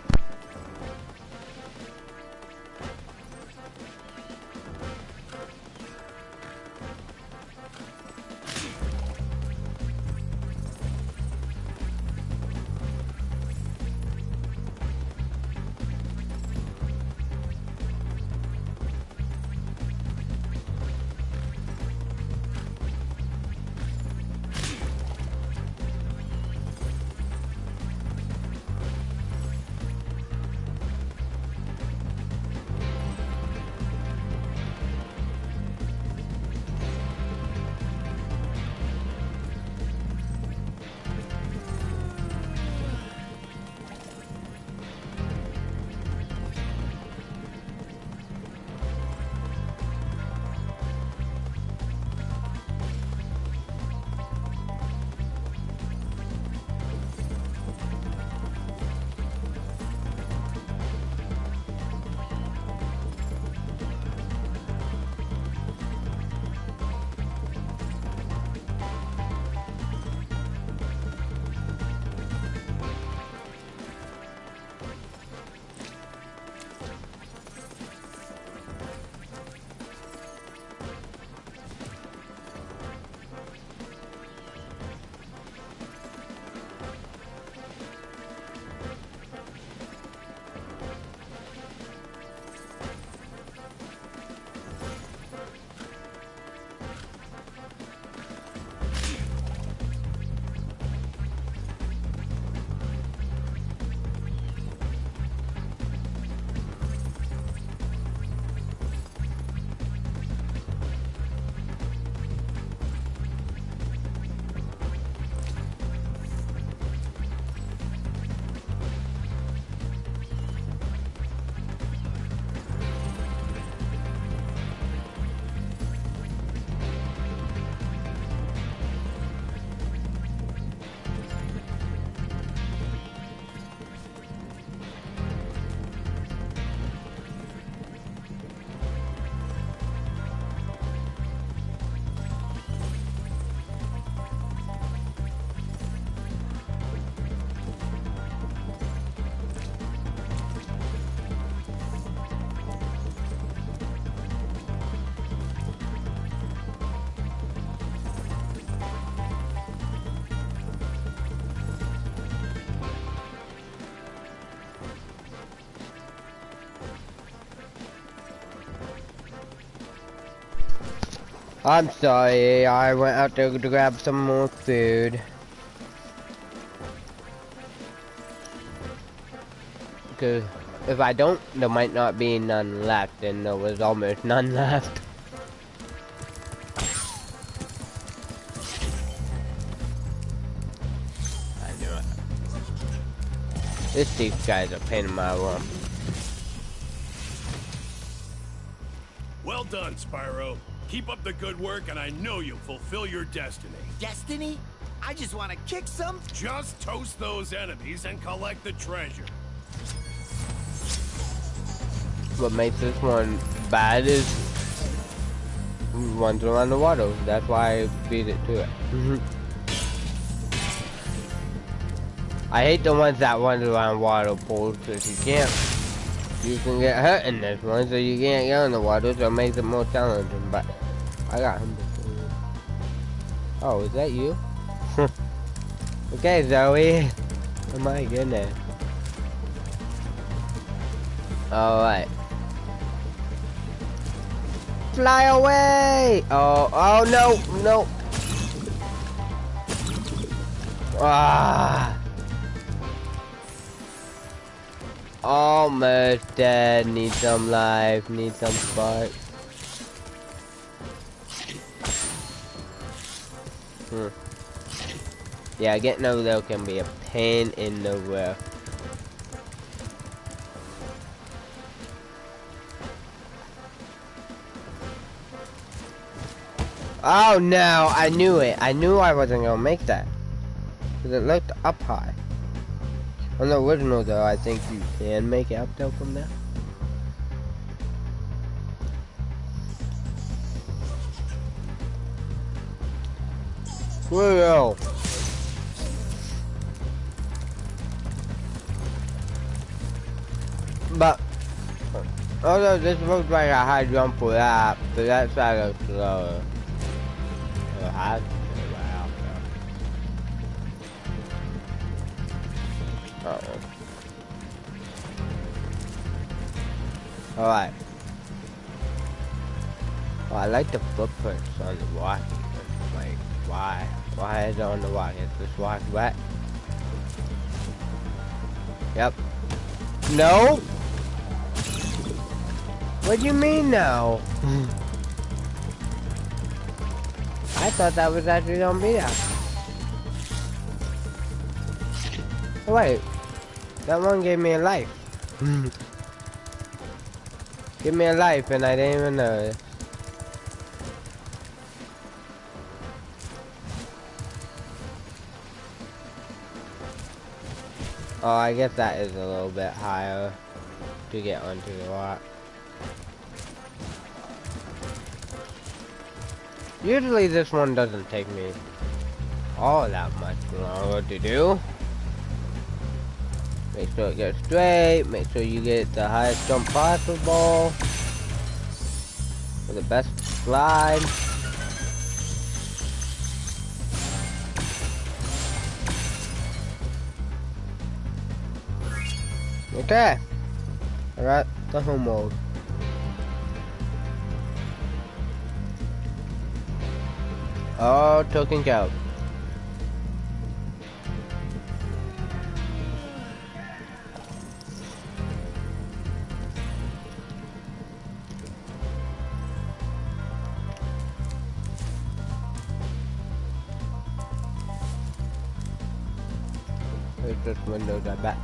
Speaker 1: I'm sorry, I went out there to grab some more food. Because if I don't, there might not be none left, and there was almost none left. I knew it. These guys are a pain in my room.
Speaker 5: Well done, Spyro. Keep up the good work, and I know you'll fulfill your destiny.
Speaker 6: Destiny? I just want to kick some.
Speaker 5: Just toast those enemies and collect the treasure.
Speaker 1: What makes this one bad is runs around the water. That's why I beat it to it. I hate the ones that run around water pools because you can get hurt in this one, so you can't get in the water, so it makes it more challenging. But I got him before you. Oh, is that you? Okay, Zoe. Oh my goodness. Alright. Fly away! Oh no, no. Ah. Almost dead. Need some life. Need some spark. Yeah, getting over there can be a pain in the rear. Oh no, I knew it. I knew I wasn't gonna make that. Because it looked up high. On the original though, I think you can make it up there from there. Whoa. But although this looks like a high jump for that, but that side looks slower. High. Wow. Alright. Oh, I like the footprints on the rock. Like, why? Why is it on the rock? Is this rock wet? Yep. No? What do you mean no? I thought that was actually gonna be there. Oh, wait. That one gave me a life. Give me a life and I didn't even know it. Oh, I guess that is a little bit higher to get onto the rock. Usually this one doesn't take me all that much longer to do. Make sure it gets straight, make sure you get the highest jump possible. For the best slide. Okay. Alright, the home mode. Oh, taken care of. There's just windows, I bet.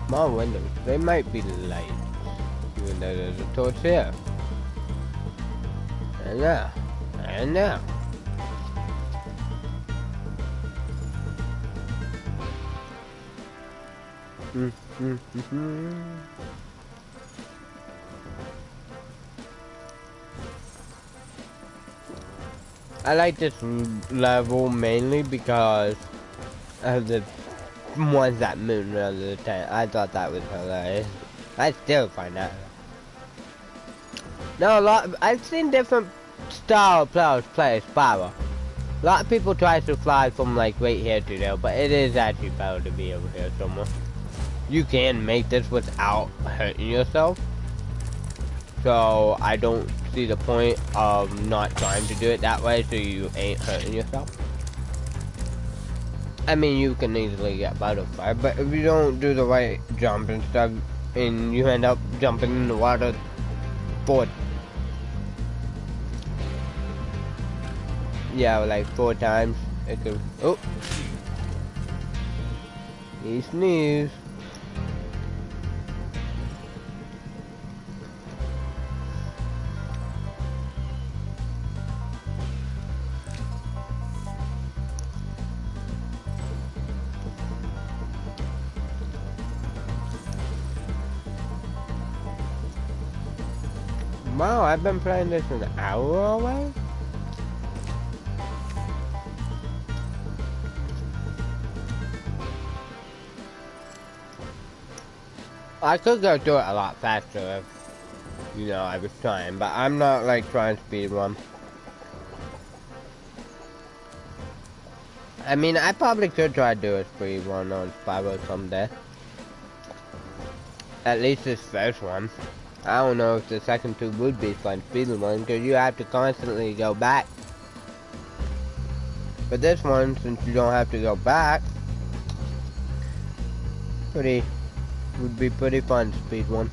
Speaker 1: Small windows, they might be light. Even though there's a torch here. And now. And now. I like this level mainly because of the ones that moon around the tank. I thought that was hilarious. I still find that. No, I've seen different style of players play Spyro. A lot of people try to fly from like right here to there, but it is actually better to be over here somewhere. You can make this without hurting yourself. So I don't see the point of not trying to do it that way so you ain't hurting yourself. I mean, you can easily get butterfly, but if you don't do the right jump and stuff, and you end up jumping in the water for, yeah, like 4 times, it could, oh, He sneezed. Wow, I've been playing this an hour away? I could go through it a lot faster if, you know, I was trying, but I'm not like trying to speed run. I mean, I probably could try to do a speed run on Spyro someday. At least this first one. I don't know if the second two would be fun speed run, because you have to constantly go back. But this one, since you don't have to go back, would be pretty fun to speed one.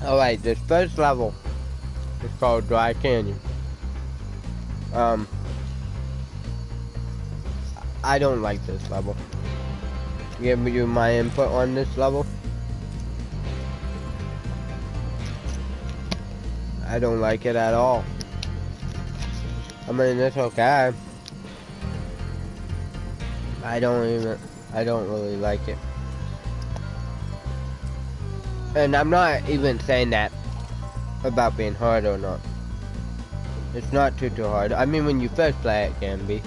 Speaker 1: Alright, this first level is called Dry Canyon. I don't like this level. Give you my input on this level. I don't like it at all. I mean, it's okay. I don't really like it. And I'm not even saying that about being hard or not. It's not too hard. I mean, when you first play it can be.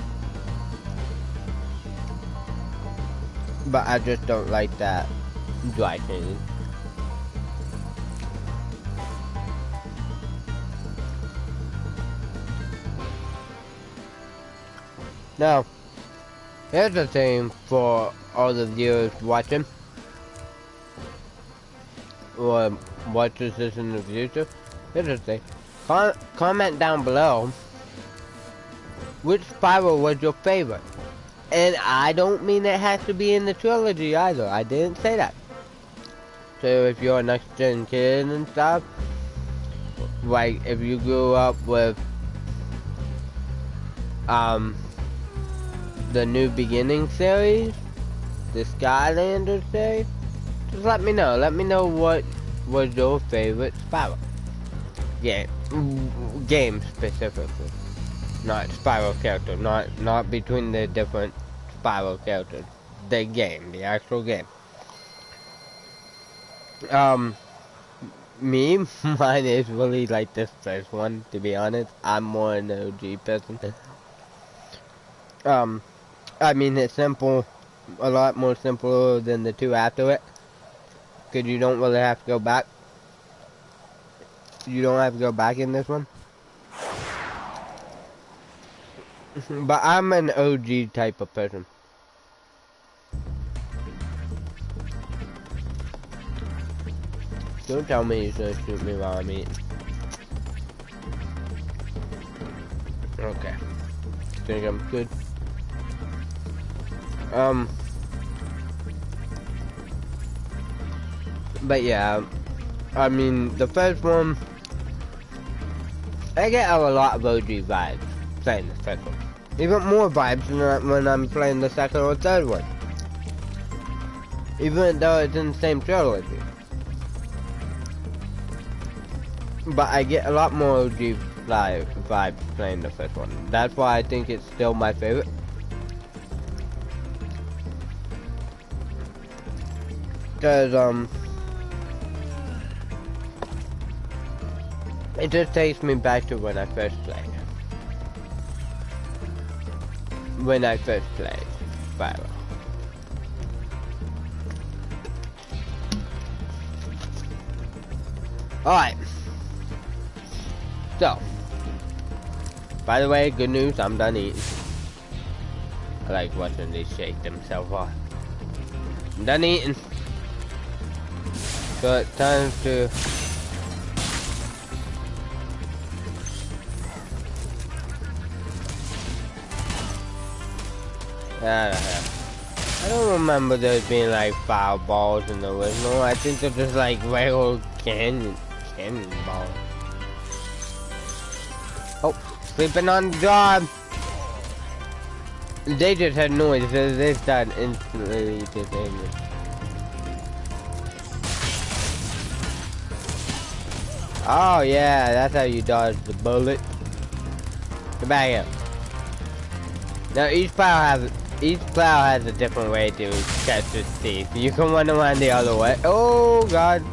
Speaker 1: But I just don't like that dry canyon. Now, here's the thing for all the viewers watching, or watches this in the future. Here's the thing. Comment down below which Spyro was your favorite. And I don't mean it has to be in the trilogy either. I didn't say that. So if you're a next gen kid and stuff, like if you grew up with the New Beginning series, the Skylander series, just let me know. Let me know what was your favorite Spyro game specifically. Not Spyro character, not between the different Spyro characters. The game, the actual game. Mine is really like this first one, to be honest. I'm more an OG person. I mean, it's simple, a lot more simpler than the two after it. Cause you don't really have to go back. You don't have to go back in this one. But I'm an OG type of person. Don't tell me you're gonna shoot me while I'm eating. Okay. Think I'm good. But yeah, I mean, the first one, I get a lot of OG vibes playing the first one. Even more vibes than when I'm playing the second or third one. Even though it's in the same trilogy. But I get a lot more OG vibes playing the first one. That's why I think it's still my favorite. Because, it just takes me back to when I first played. When I first played Spyro. Alright. So. By the way, good news, I'm done eating. I like watching these shake themselves off. I'm done eating. So it's time to... I don't remember there being like fireballs in the original. I think they're just like regular cannon balls. Oh, sleeping on the job. They just had noise, so they started instantly disabling. Oh yeah, that's how you dodge the bullet. Come back here. Now each plow has a different way to catch this thief. You can run around the other way. Oh god.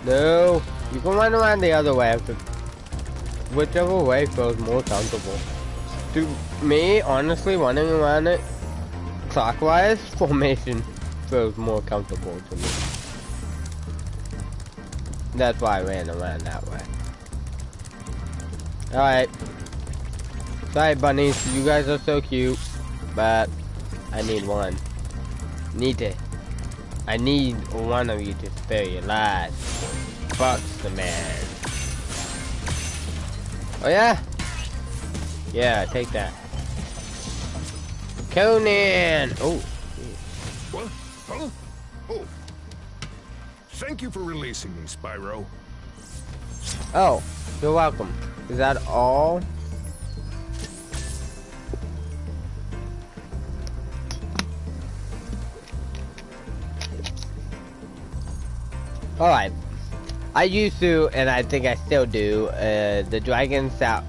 Speaker 1: No. You can run around the other way after whichever way feels more comfortable. To me, honestly, running around it clockwise formation feels more comfortable to me. That's why I ran around that way. Alright. Sorry bunnies, you guys are so cute, but I need one. I need one of you to spare your lives. Fuck the man. Oh yeah? Yeah, take that. Conan! Oh.
Speaker 5: What? Huh? Oh. Thank you for releasing me, Spyro.
Speaker 1: Oh, you're welcome. Is that all? Alright. I used to, and I think I still do, the dragons that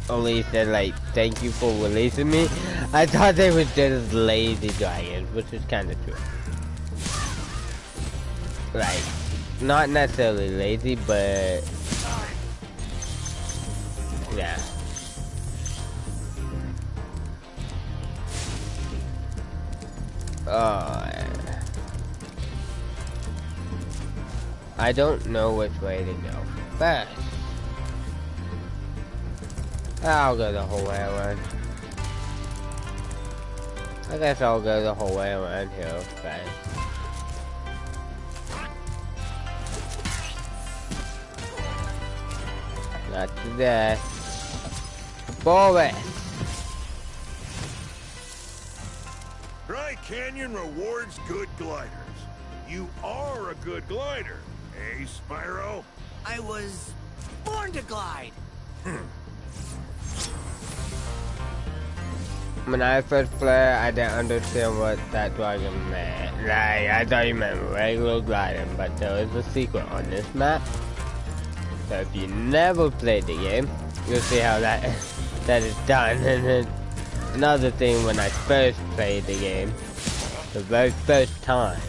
Speaker 1: only said like, thank you for releasing me. I thought they were just lazy dragons, which is kind of true. Like, not necessarily lazy, but yeah. I don't know which way to go first. I'll go the whole way around. I guess I'll go the whole way around here first. Not to death. Forward!
Speaker 5: Dry Canyon rewards good gliders. You are a good glider, eh, Spyro?
Speaker 6: I was born to glide.
Speaker 1: When I first played, I didn't understand what that dragon meant. Like, I thought you meant regular gliding, but there is a secret on this map. So if you never played the game, you'll see how that is done. And then another thing, when I first played the game, the very first time,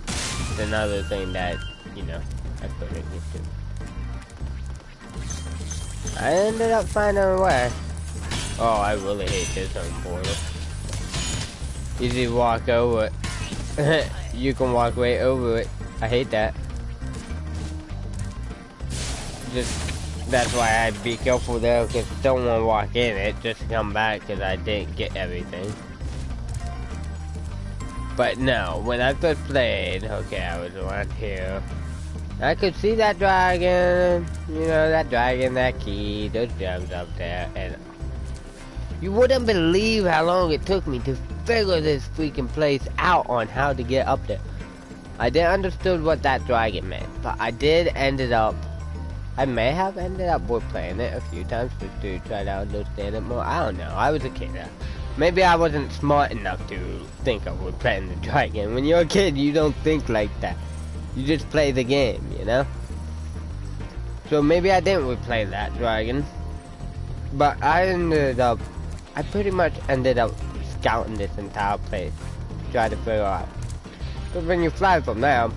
Speaker 1: it's another thing that, you know, I couldn't get to. I ended up finding a way. Oh, I really hate this on portal. Easy walk over it. You can walk right over it. I hate that. Just, that's why I'd be careful there, because don't want to walk in it, just to come back, because I didn't get everything. But no, when I first played, okay, I was around here. I could see that dragon, you know, that dragon, that key, those gems up there, and you wouldn't believe how long it took me to figure this freaking place out on how to get up there. I didn't understand what that dragon meant, but I may have ended up playing it a few times just to try to understand it more. I don't know, I was a kid. Maybe I wasn't smart enough to think of playing the dragon. When you're a kid, you don't think like that. You just play the game, you know? So maybe I didn't replay that dragon. But I pretty much ended up scouting this entire place to try to figure out. But when you fly from there,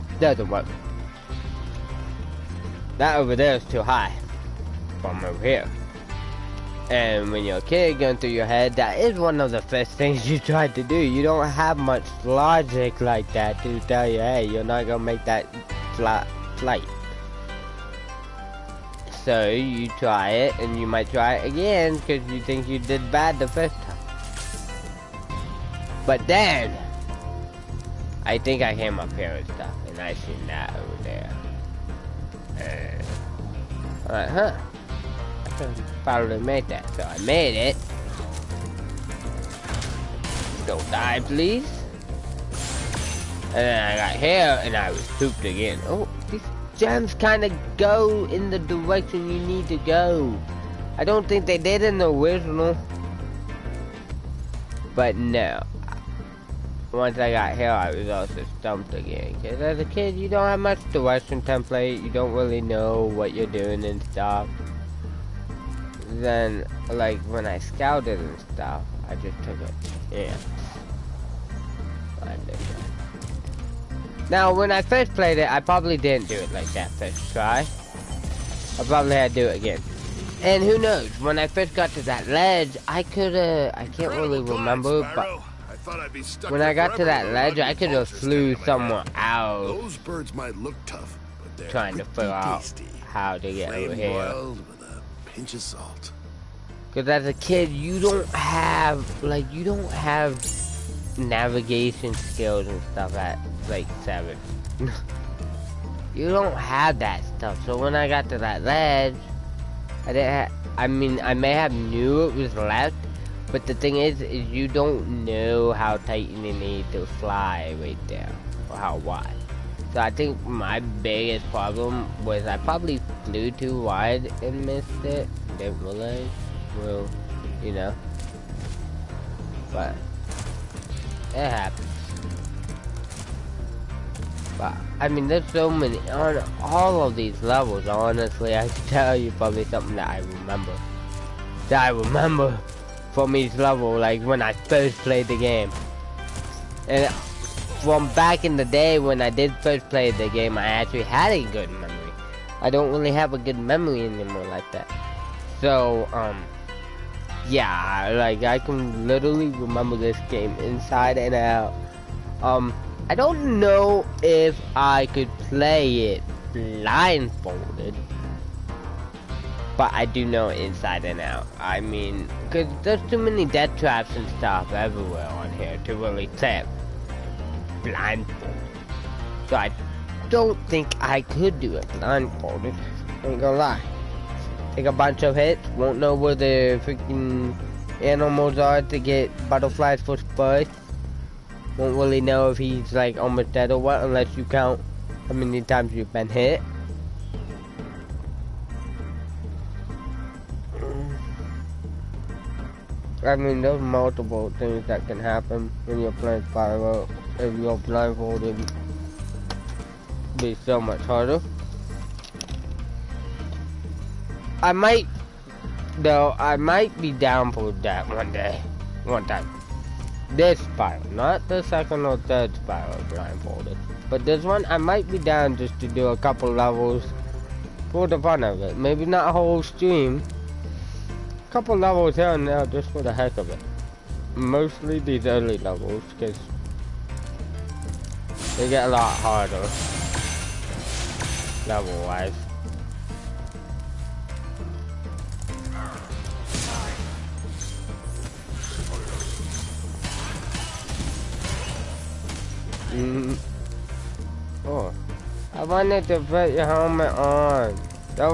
Speaker 1: it doesn't work. That over there is too high from over here. And when you're a kid going through your head, that is one of the first things you try to do. You don't have much logic like that to tell you, hey, you're not gonna make that flight. So you try it, and you might try it again because you think you did bad the first time. But then, I think I came up here and stuff, and I seen that over there. Alright, huh? I could probably made that, so I made it. Don't die, please. And then I got here, and I was pooped again. Oh, these gems kind of go in the direction you need to go. I don't think they did in the original. But no. Once I got here, I was also stumped again. Because as a kid, you don't have much direction template. You don't really know what you're doing and stuff. Then, like, when I scouted and stuff, I just took it. Yeah. I did that. Now, when I first played it, I probably didn't do it like that first try. I probably had to do it again. And who knows, when I first got to that ledge, I can't really remember, but when I got to that ledge, I could have flew somewhere out.
Speaker 5: Those birds might look tough, but they're
Speaker 1: trying to figure out how to get over here.
Speaker 5: Boiled with a pinch of salt.
Speaker 1: Because as a kid, you don't have navigation skills and stuff at, like, 7. You don't have that stuff, so when I got to that ledge, I didn't have, I mean, I may have knew it was left, but the thing is you don't know how tight you need to fly right there, or how wide. So I think my biggest problem was I probably flew too wide and missed it, didn't realize, well, you know, but it happens. But, I mean, there's so many, on all of these levels, honestly, I can tell you probably something that I remember. That I remember from each level, like when I first played the game. And from back in the day when I did first play the game, I actually had a good memory. I don't really have a good memory anymore like that. So, yeah, like I can literally remember this game inside and out. I don't know if I could play it blindfolded, but I do know inside and out. I mean, because there's too many death traps and stuff everywhere on here to really play it blindfolded. So I don't think I could do it blindfolded. Ain't gonna lie. Take a bunch of hits, won't know where the freaking animals are to get butterflies for first. Won't really know if he's like almost dead or what unless you count how many times you've been hit. I mean, there's multiple things that can happen when you're playing Spyro. If you're blindfolded, it'd be so much harder. I might be down for that one time. This Spyro, not the second or third Spyro blindfolded. But this one, I might be down just to do a couple levels for the fun of it. Maybe not a whole stream. A couple levels here and there just for the heck of it. Mostly these early levels, because they get a lot harder level-wise. Oh, I wanted to put your helmet on. That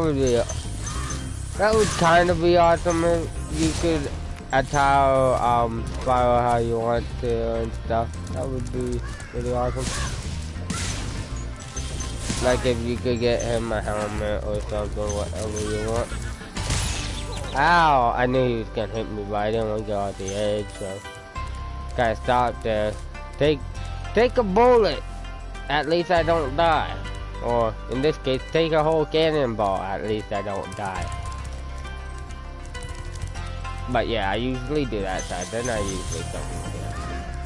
Speaker 1: would kind of be awesome if you could attire Spyro how you want to and stuff. That would be really awesome. Like if you could get him a helmet or something, whatever you want. Ow! I knew he was gonna hit me, but I didn't want to go off the edge, so gotta stop there. Take a bullet. At least I don't die. Or in this case, take a whole cannonball. At least I don't die. But yeah, I usually do that side. Then I usually come here.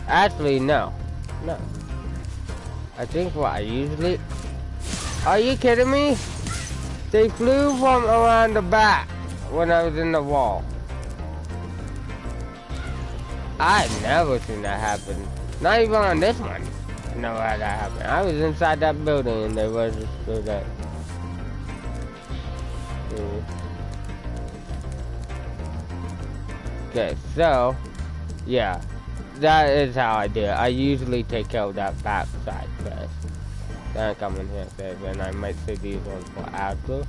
Speaker 1: Actually, no. No. I think what I usually... Are you kidding me? They flew from around the back when I was in the wall. I've never seen that happen. Not even on this one. I never had that happen. I was inside that building and they was just through that. Okay, so yeah, that is how I do it. I usually take care of that back side first. Then I come in here and save, and I might save these ones for after.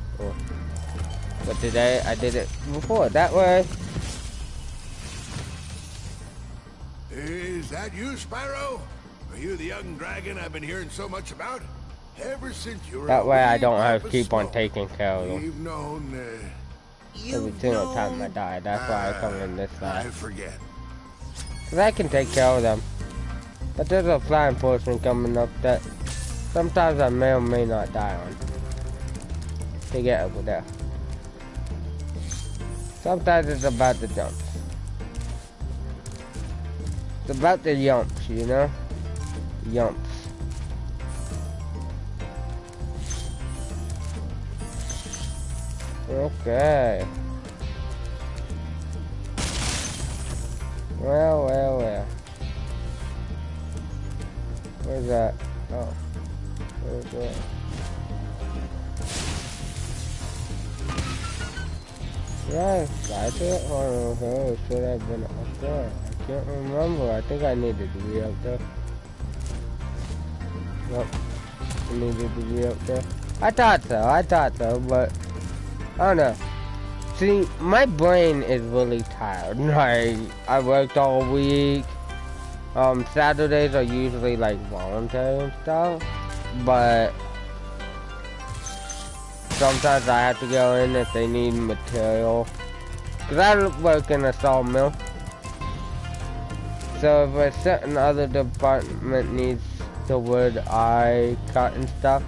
Speaker 1: But today I did it before that way.
Speaker 5: Is that you, Spyro? Are you the young dragon I've been hearing so much about? Ever since you're
Speaker 1: That
Speaker 5: a
Speaker 1: way I
Speaker 5: wee
Speaker 1: don't have
Speaker 5: pup
Speaker 1: to
Speaker 5: of
Speaker 1: keep on
Speaker 5: smoke,
Speaker 1: taking care of them.
Speaker 5: You've known,
Speaker 1: Every single time I die, that's why I come in this
Speaker 5: I
Speaker 1: side.
Speaker 5: forget.
Speaker 1: Cause I can take care of them. But there's a flying portion coming up that sometimes I may or may not die on. To get over there. Sometimes it's about the jumps. It's about the yumps, you know? Yumps. Okay. Well, well, well. Where's that? Oh. Where's that? Yeah, I did. Oh, should have been up there. I can't remember. I think I needed to be up there. Nope. I needed to be up there. I thought so, but I don't know. See, my brain is really tired. Like, I worked all week. Saturdays are usually like voluntary and stuff, but sometimes I have to go in if they need material. Cause I work in a sawmill. So if a certain other department needs the wood I cut and stuff,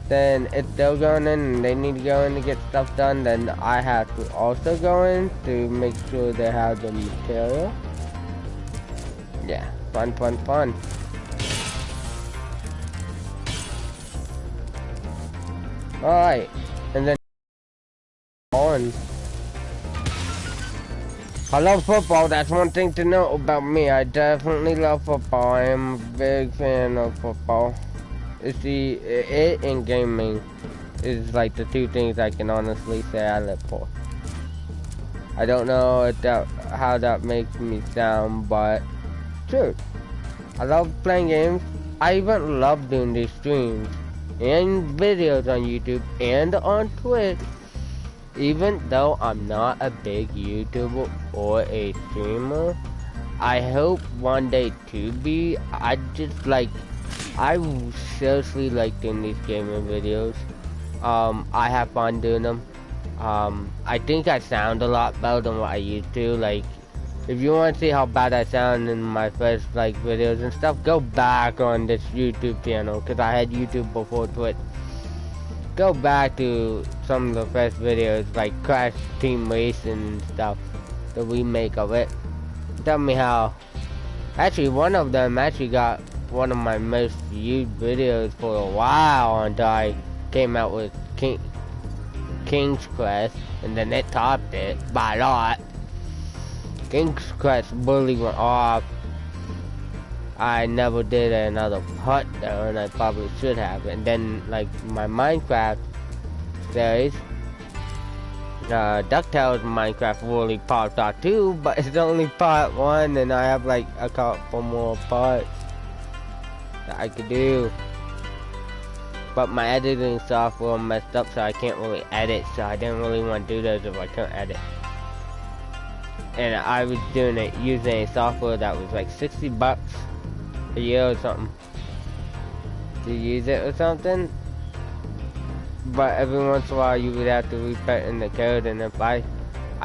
Speaker 1: then if they're going in and they need to go in to get stuff done, then I have to also go in to make sure they have the material. Yeah, fun, fun, fun. Alright, and then on. I love football, that's one thing to know about me. I definitely love football. I am a big fan of football. It and gaming is like the two things I can honestly say I live for. I don't know if how that makes me sound, but true. I love playing games. I even love doing these streams and videos on YouTube and on Twitch. Even though I'm not a big YouTuber or a streamer, I hope one day to be. I seriously like doing these gaming videos. I have fun doing them. I think I sound a lot better than what I used to. Like, if you want to see how bad I sound in my first like videos and stuff, go back on this YouTube channel, because I had YouTube before Twitch. Go back to some of the first videos, like Crash Team Racing and stuff, the remake of it. Tell me how. Actually, one of them actually got one of my most viewed videos for a while until I came out with King's Quest, and then it topped it by a lot. King's Quest really went off. I never did another part though, and I probably should have. And then, like, my Minecraft series, DuckTales Minecraft really popped off too, but it's only part 1, and I have like a couple more parts that I could do. But my editing software messed up, so I can't really edit, so I didn't really want to do those if I couldn't edit. And I was doing it using a software that was like $60 a year or something to use it or something. But every once in a while you would have to re-put in the code, and if I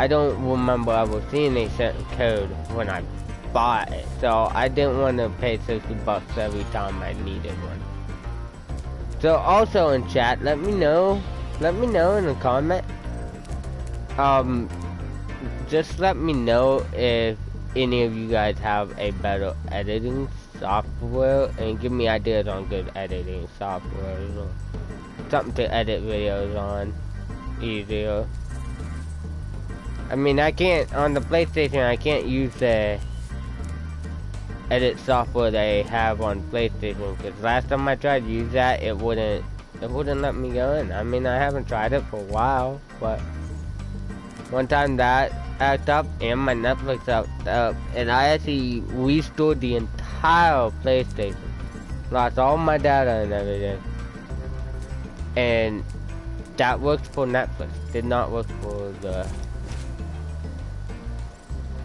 Speaker 1: don't remember ever seeing a certain code when I bought it, so I didn't want to pay $60 every time I needed one. So also in chat, let me know in the comment, just let me know if any of you guys have a better editing software, and give me ideas on good editing software, or something to edit videos on easier. I mean, I can't, on the PlayStation, I can't use the edit software they have on PlayStation, because last time I tried to use that, it wouldn't let me go in. I mean, I haven't tried it for a while, but one time that act up and my Netflix act up, and I actually restored the entire PlayStation, lost all my data and everything, and that works for Netflix, did not work for the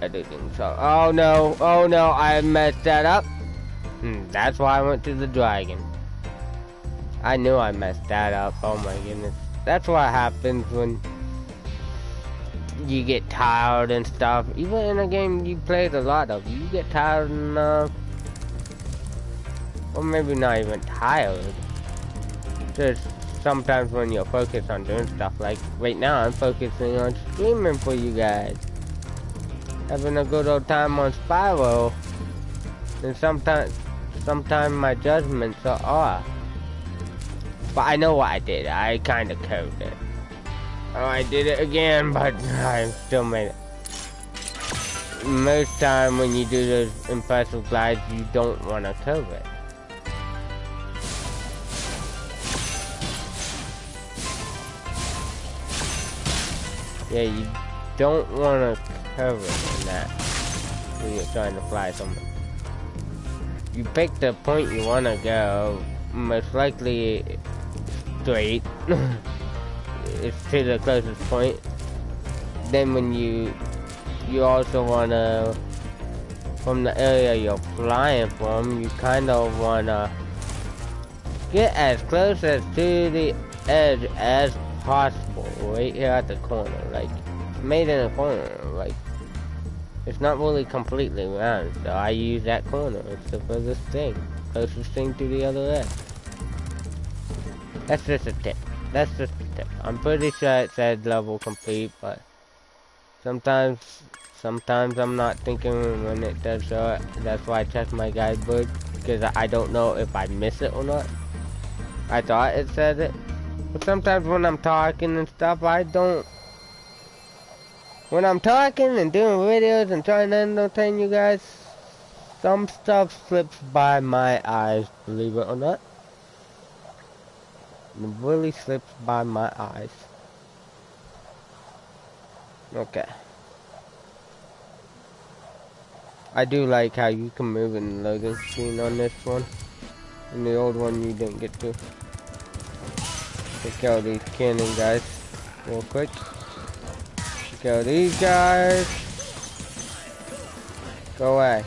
Speaker 1: editing. So oh no, I messed that up. That's why I went to the dragon. I knew I messed that up. Oh my goodness. That's what happens when you get tired and stuff. Even in a game you played a lot of, you get tired enough. Or maybe not even tired. Just sometimes when you're focused on doing stuff, like right now I'm focusing on streaming for you guys. Having a good old time on Spyro. And sometimes my judgments are off. But I know what I did. I kind of coded it. Oh, I did it again, but I still made it. Most time when you do those impressive glides, you don't want to code it. Yeah, you don't want to cover in that when you're trying to fly somewhere. You pick the point you want to go, most likely straight. It's to the closest point. Then when you also want to, from the area you're flying from, you kind of want to get as close as to the edge as possible, right here at the corner. Like, it's made in a corner, like, it's not really completely round, so I use that corner. It's the furthest thing, closest thing to the other edge. That's just a tip. That's just a tip. I'm pretty sure it said level complete, but sometimes I'm not thinking when it does show it. That's why I check my guidebook, because I don't know if I miss it or not. I thought it said it. But sometimes when I'm talking and stuff, I don't. When I'm talking and doing videos and trying to entertain you guys, some stuff slips by my eyes, believe it or not. It really slips by my eyes. Okay. I do like how you can move in the loading screen on this one. In the old one you didn't get to. Take out these cannon guys real quick. Take out these guys. Go away.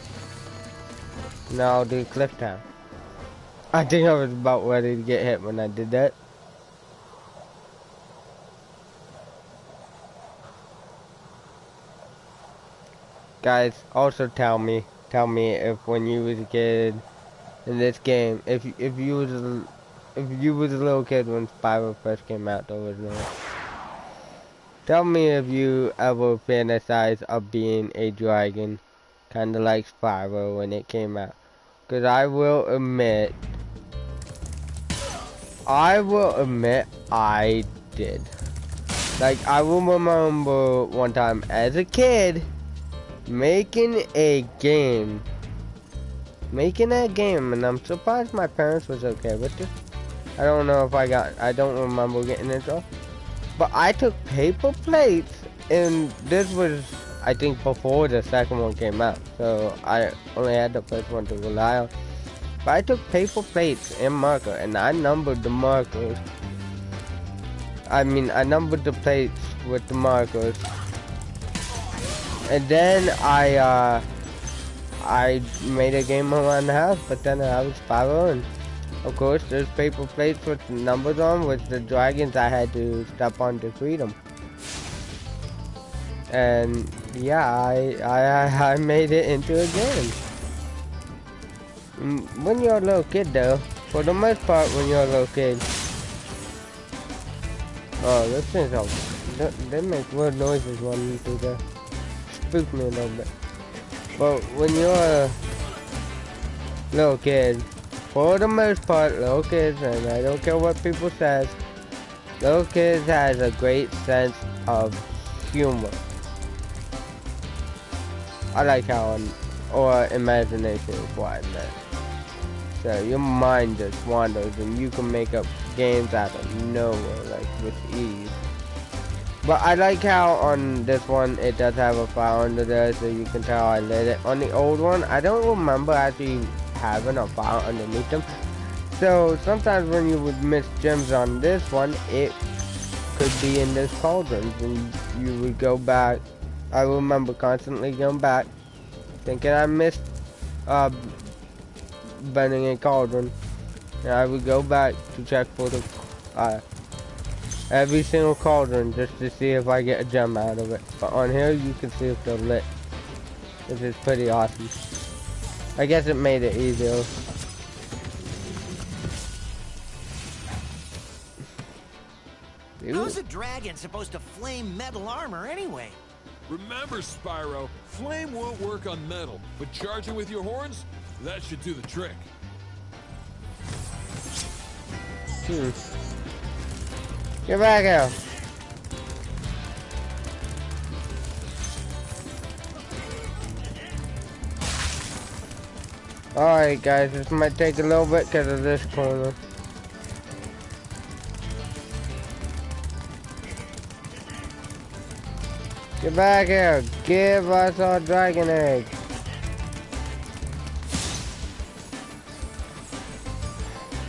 Speaker 1: Now I'll do Cliff Town. I think I was about ready to get hit when I did that. Guys, also tell me if when you was a kid in this game, if you was a little kid when Spyro first came out, the original. Tell me if you ever fantasized of being a dragon, kinda like Spyro when it came out. Cause I will admit I did. Like, I will remember one time as a kid making a game, and I'm surprised my parents was okay with this. I don't know if I don't remember getting it off. But I took paper plates, and this was, I think, before the second one came out. So I only had the first one to rely on. But I took paper plates and marker, and I numbered the markers. I numbered the plates with the markers. And then I made a game around the house, but then I was Spyro, and of course there's paper plates with the numbers on, with the dragons I had to step on to free them. And yeah, I made it into a game. When you're a little kid though, for the most part when you're a little kid. Oh, those things are, they make weird noises running through there. Spook me a little bit. But when you're a little kid, for the most part, little kids, and I don't care what people says, little kids has a great sense of humor. I like how, or imagination is what I meant. So your mind just wanders and you can make up games out of nowhere, like with ease. But I like how on this one it does have a file under there, so you can tell I lit it. On the old one, I don't remember actually having a file underneath them. So sometimes when you would miss gems on this one, it could be in this cauldron, and you would go back. I remember constantly going back, thinking I missed burning a cauldron, And I would go back to check for the every single cauldron just to see if I get a gem out of it. But on here you can see if they're lit, which is pretty awesome. I guess it made it easier.
Speaker 6: How's a dragon supposed to flame metal armor anyway?
Speaker 4: Remember, Spyro, flame won't work on metal, but charging with your horns, that should do the trick.
Speaker 1: Get back here. Alright guys, this might take a little bit because of this corner. Get back here. Give us our dragon egg.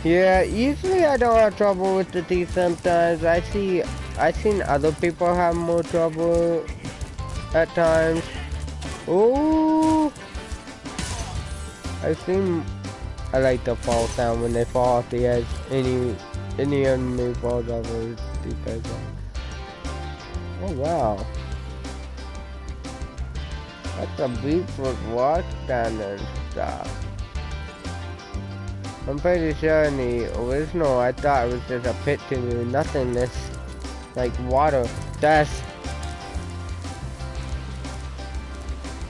Speaker 1: Yeah, usually I don't have trouble with the teeth sometimes. I've seen other people have more trouble at times. Ooh. I like the fall sound when they fall off the edge. Any enemy falls off of the deep edge. Oh wow. That's a beach with rock down there and stuff. I'm pretty sure in the original I thought it was just a pit to nothingness. Like water. There's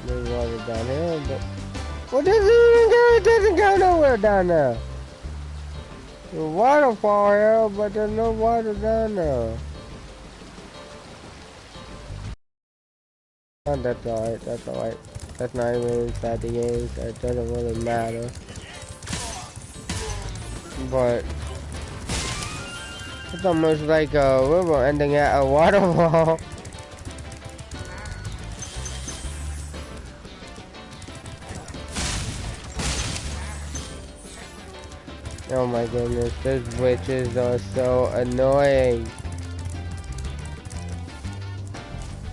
Speaker 1: water down here, but well, it doesn't go nowhere down there. There's a waterfall here, but there's no water down there. Oh, that's alright, that's alright. That's not even inside the game, so it doesn't really matter. But it's almost like a river ending at a waterfall. Oh my goodness, those witches are so annoying.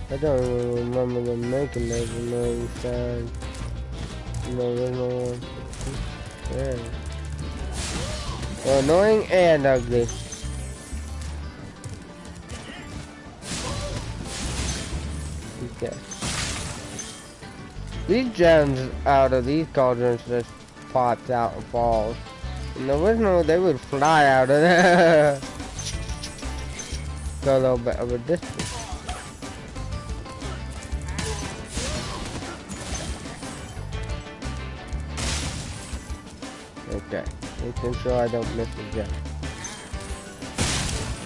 Speaker 1: I don't even remember them making those annoying sounds. The original one. Yeah. They're annoying and ugly. Okay. These gems out of these cauldrons just pops out and falls. In the original, they would fly out of there. Go a little bit of a distance. Okay, making sure I don't miss a gem.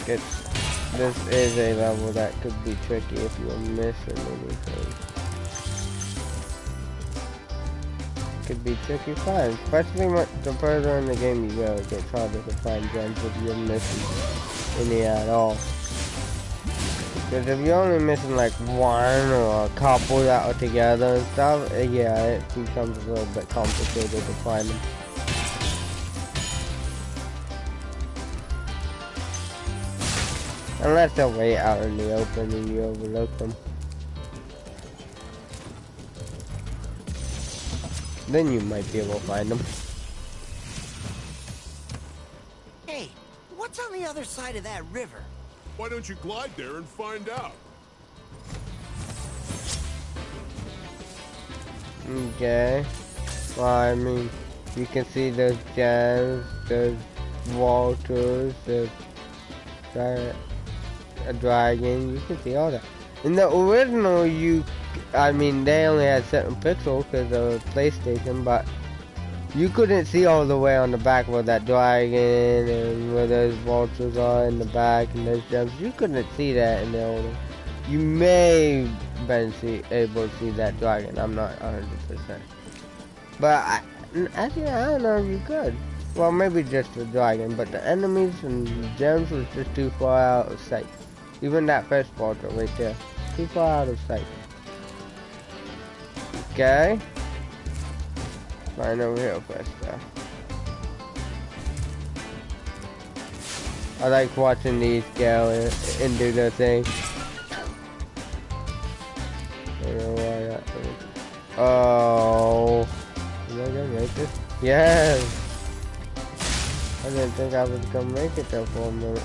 Speaker 1: This is a level that could be tricky if you're missing anything. Could be tricky fine, especially the further in the game you go, it gets harder to find gems if you're missing any at all. Because if you're only missing like one or a couple that are together and stuff, yeah, it becomes a little bit complicated to find them. Unless they're way out in the open and you overlook them. Then you might be able to find them.
Speaker 6: Hey, what's on the other side of that river?
Speaker 5: Why don't you glide there and find out?
Speaker 1: Okay. Well, I mean, you can see those gems, those waters, there's a dragon, you can see all that. In the original, I mean, they only had certain pixels because of PlayStation, but you couldn't see all the way on the back where that dragon and where those vultures are in the back and those gems. You couldn't see that in the older. You may have been able to see that dragon. I'm not 100%. But actually, I don't know if you could. Well, maybe just the dragon, but the enemies and gems was just too far out of sight. Even that first vulture right there, too far out of sight. Okay. Fine over here first though. I like watching these go and do their thing. I don't know why that is. Oh. Am I gonna make this? Yes! I didn't think I was gonna make it there for a minute.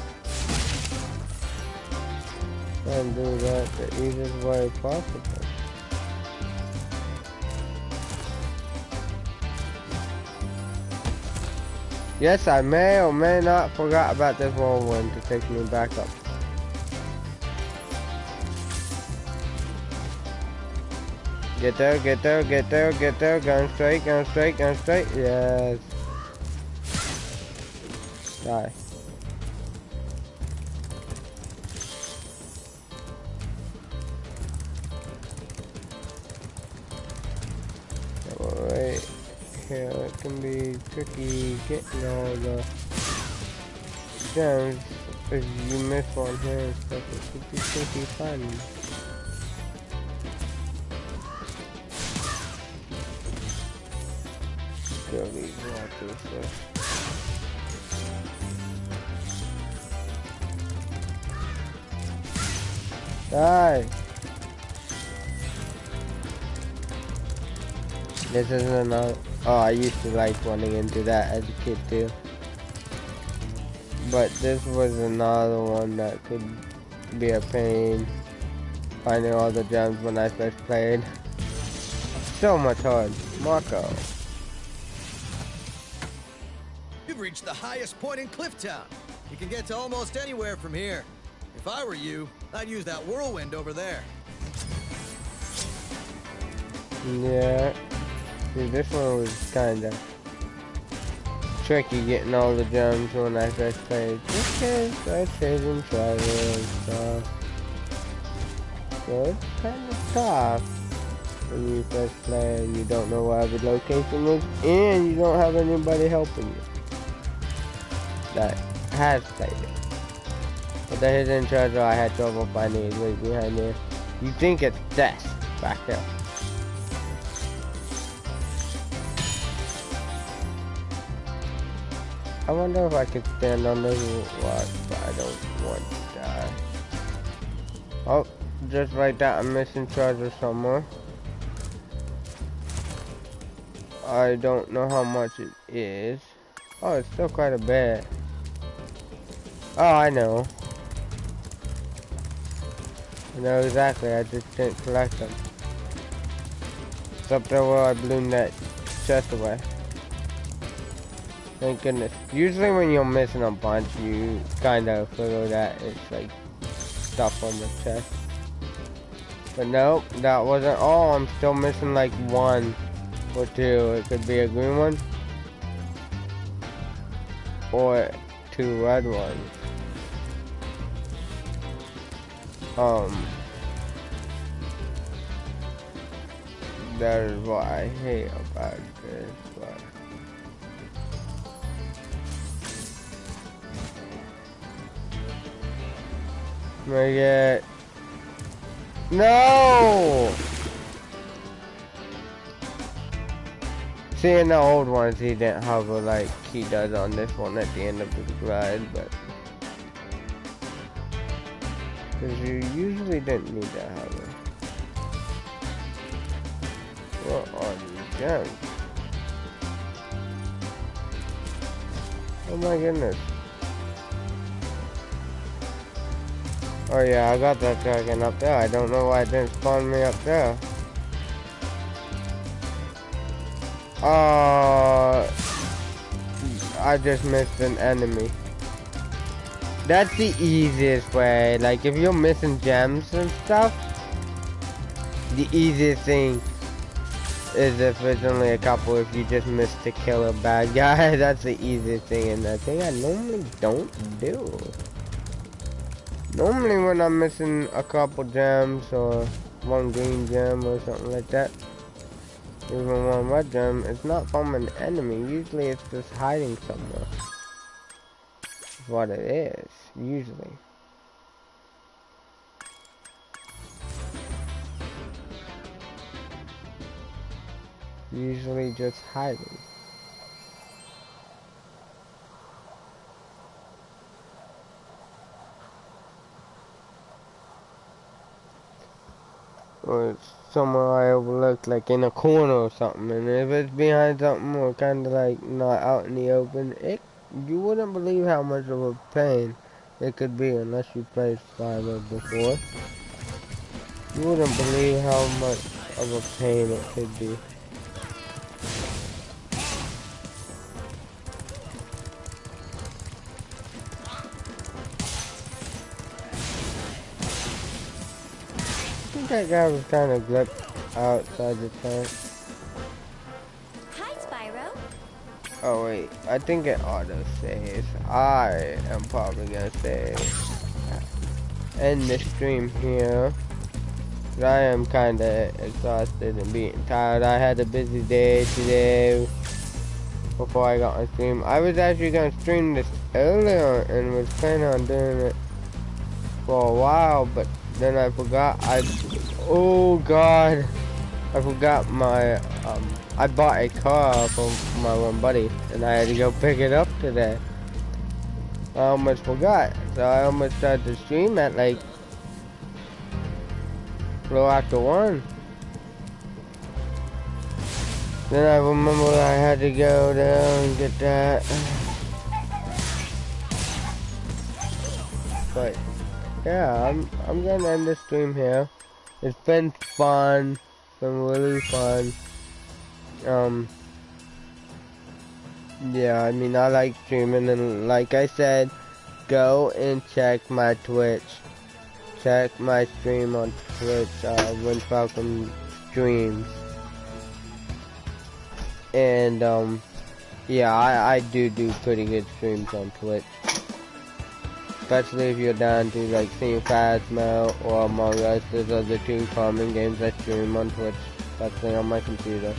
Speaker 1: Try and do that the easiest way possible. Yes, I may or may not forgot about this whirlwind to take me back up. Get there, get there, get there, get there. Going straight, going straight, going straight. Yes. Die. Right here, it can be tricky getting all the gems if you miss one here and stuff. It could be tricky finding. Kill these walkers first. Die! This isn't another. Oh, I used to like running into that as a kid too. But this was another one that could be a pain. Finding all the gems when I first played. So much hard. Marco.
Speaker 11: You've reached the highest point in Clifftown. You can get to almost anywhere from here. If I were you, I'd use that whirlwind over there.
Speaker 1: Yeah. See, this one was kinda tricky getting all the gems when I first played. Just because I stayed in travel and stuff. So it's kinda tough when you first play and you don't know where every location is and you don't have anybody helping you that has played it. But the hidden treasure I had trouble finding is right behind there. You think it's death back there. I wonder if I could stand on this rock, but I don't want to die. Oh, just like that, I'm missing treasure somewhere. I don't know how much it is. Oh, it's still quite a bit. Oh, I know. I know exactly, I just didn't collect them. It's up there where I blew that chest away. Thank goodness. Usually when you're missing a bunch, you kind of figure that it's like stuff on the chest. But nope, that wasn't all. I'm still missing like one or two. It could be a green one or two red ones. That is what I hate about this, but make it. No! See, in the old ones, he didn't hover like he does on this one at the end of the glide, but because you usually didn't need that hover. What are these gems? Oh my goodness. Oh yeah, I got that dragon up there. I don't know why it didn't spawn me up there. I just missed an enemy. That's the easiest way. Like if you're missing gems and stuff, the easiest thing is if it's only a couple. If you just miss to kill a bad guy, that's the easiest thing, and the thing I normally don't do. Normally when I'm missing a couple gems or one green gem or something like that, even one red gem, it's not from an enemy. Usually it's just hiding somewhere. That's what it is, usually. Usually just hiding. Or it's somewhere I overlooked, like in a corner or something. And if it's behind something or kind of like not out in the open, it You wouldn't believe how much of a pain it could be unless you played Spyro before. You wouldn't believe how much of a pain it could be. I think that guy was kind of glipped outside the tank.
Speaker 12: Hi, Spyro.
Speaker 1: Oh wait, I think it auto saves. I am probably gonna save. End this stream here. I am kinda exhausted and being tired. I had a busy day today before I got on stream. I was actually gonna stream this earlier and was planning on doing it for a while, but then I forgot. Oh god, I forgot my I bought a car from my one buddy and I had to go pick it up today. I almost forgot, so I almost started to stream at like a little after 1. Then I remember I had to go down and get that. But yeah, I'm gonna end this stream here. It's been fun, been really fun. Yeah, I mean I like streaming, and like I said, go and check my Twitch. Check my stream on Twitch, when Falcon streams. And, yeah, I do pretty good streams on Twitch. Especially if you're down to, like, seeing Phasmo or Among Us. Those are the 2 common games I stream on Twitch, especially on my computer.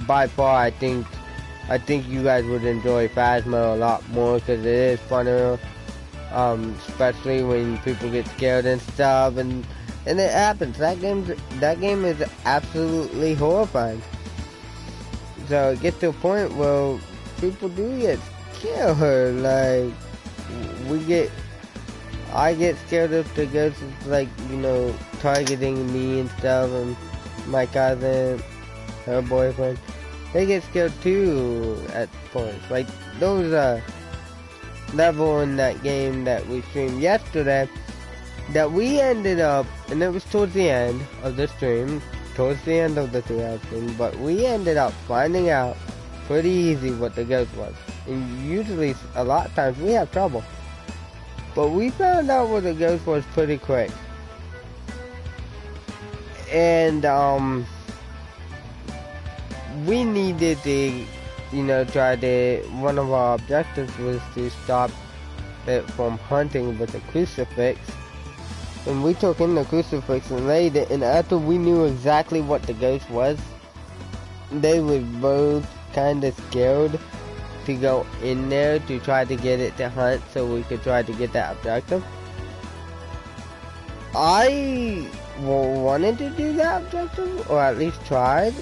Speaker 1: By far, I think you guys would enjoy Phasmo a lot more because it is funner, especially when people get scared and stuff, and it happens. That game is absolutely horrifying. So it gets to a point where people do get scared. Like I get scared of the ghosts, like, you know, targeting me and stuff, and my cousin, her boyfriend. They get scared too at points. Like those level in that game that we streamed yesterday that we ended up, and it was towards the end of the stream, towards the end of the 3-hour stream, but we ended up finding out pretty easy what the ghost was. And usually, a lot of times, we have trouble. But we found out what the ghost was pretty quick. And, we needed to, you know, one of our objectives was to stop it from hunting with a crucifix. And we took in the crucifix and laid it, and after we knew exactly what the ghost was, they were both kind of scared to go in there to try to get it to hunt so we could try to get that objective. I wanted to do that objective, or at least tried.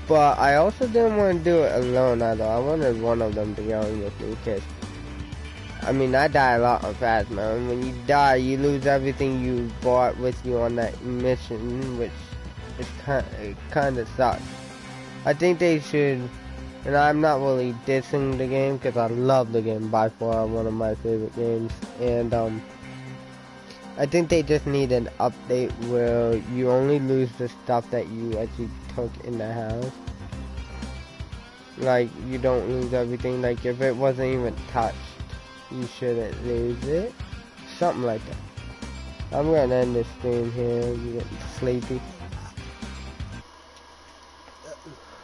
Speaker 1: But I also didn't want to do it alone either. I wanted one of them to go in with me, because, I mean, I die a lot on Phasmo, and when you die, you lose everything you brought with you on that mission, which is kind of sucks. I think they should, and I'm not really dissing the game, because I love the game, by far one of my favorite games, and I think they just need an update where you only lose the stuff that you actually took in the house. Like, you don't lose everything. Like, if it wasn't even touched, you shouldn't lose it. Something like that. I'm gonna end this stream here. I'm getting sleepy.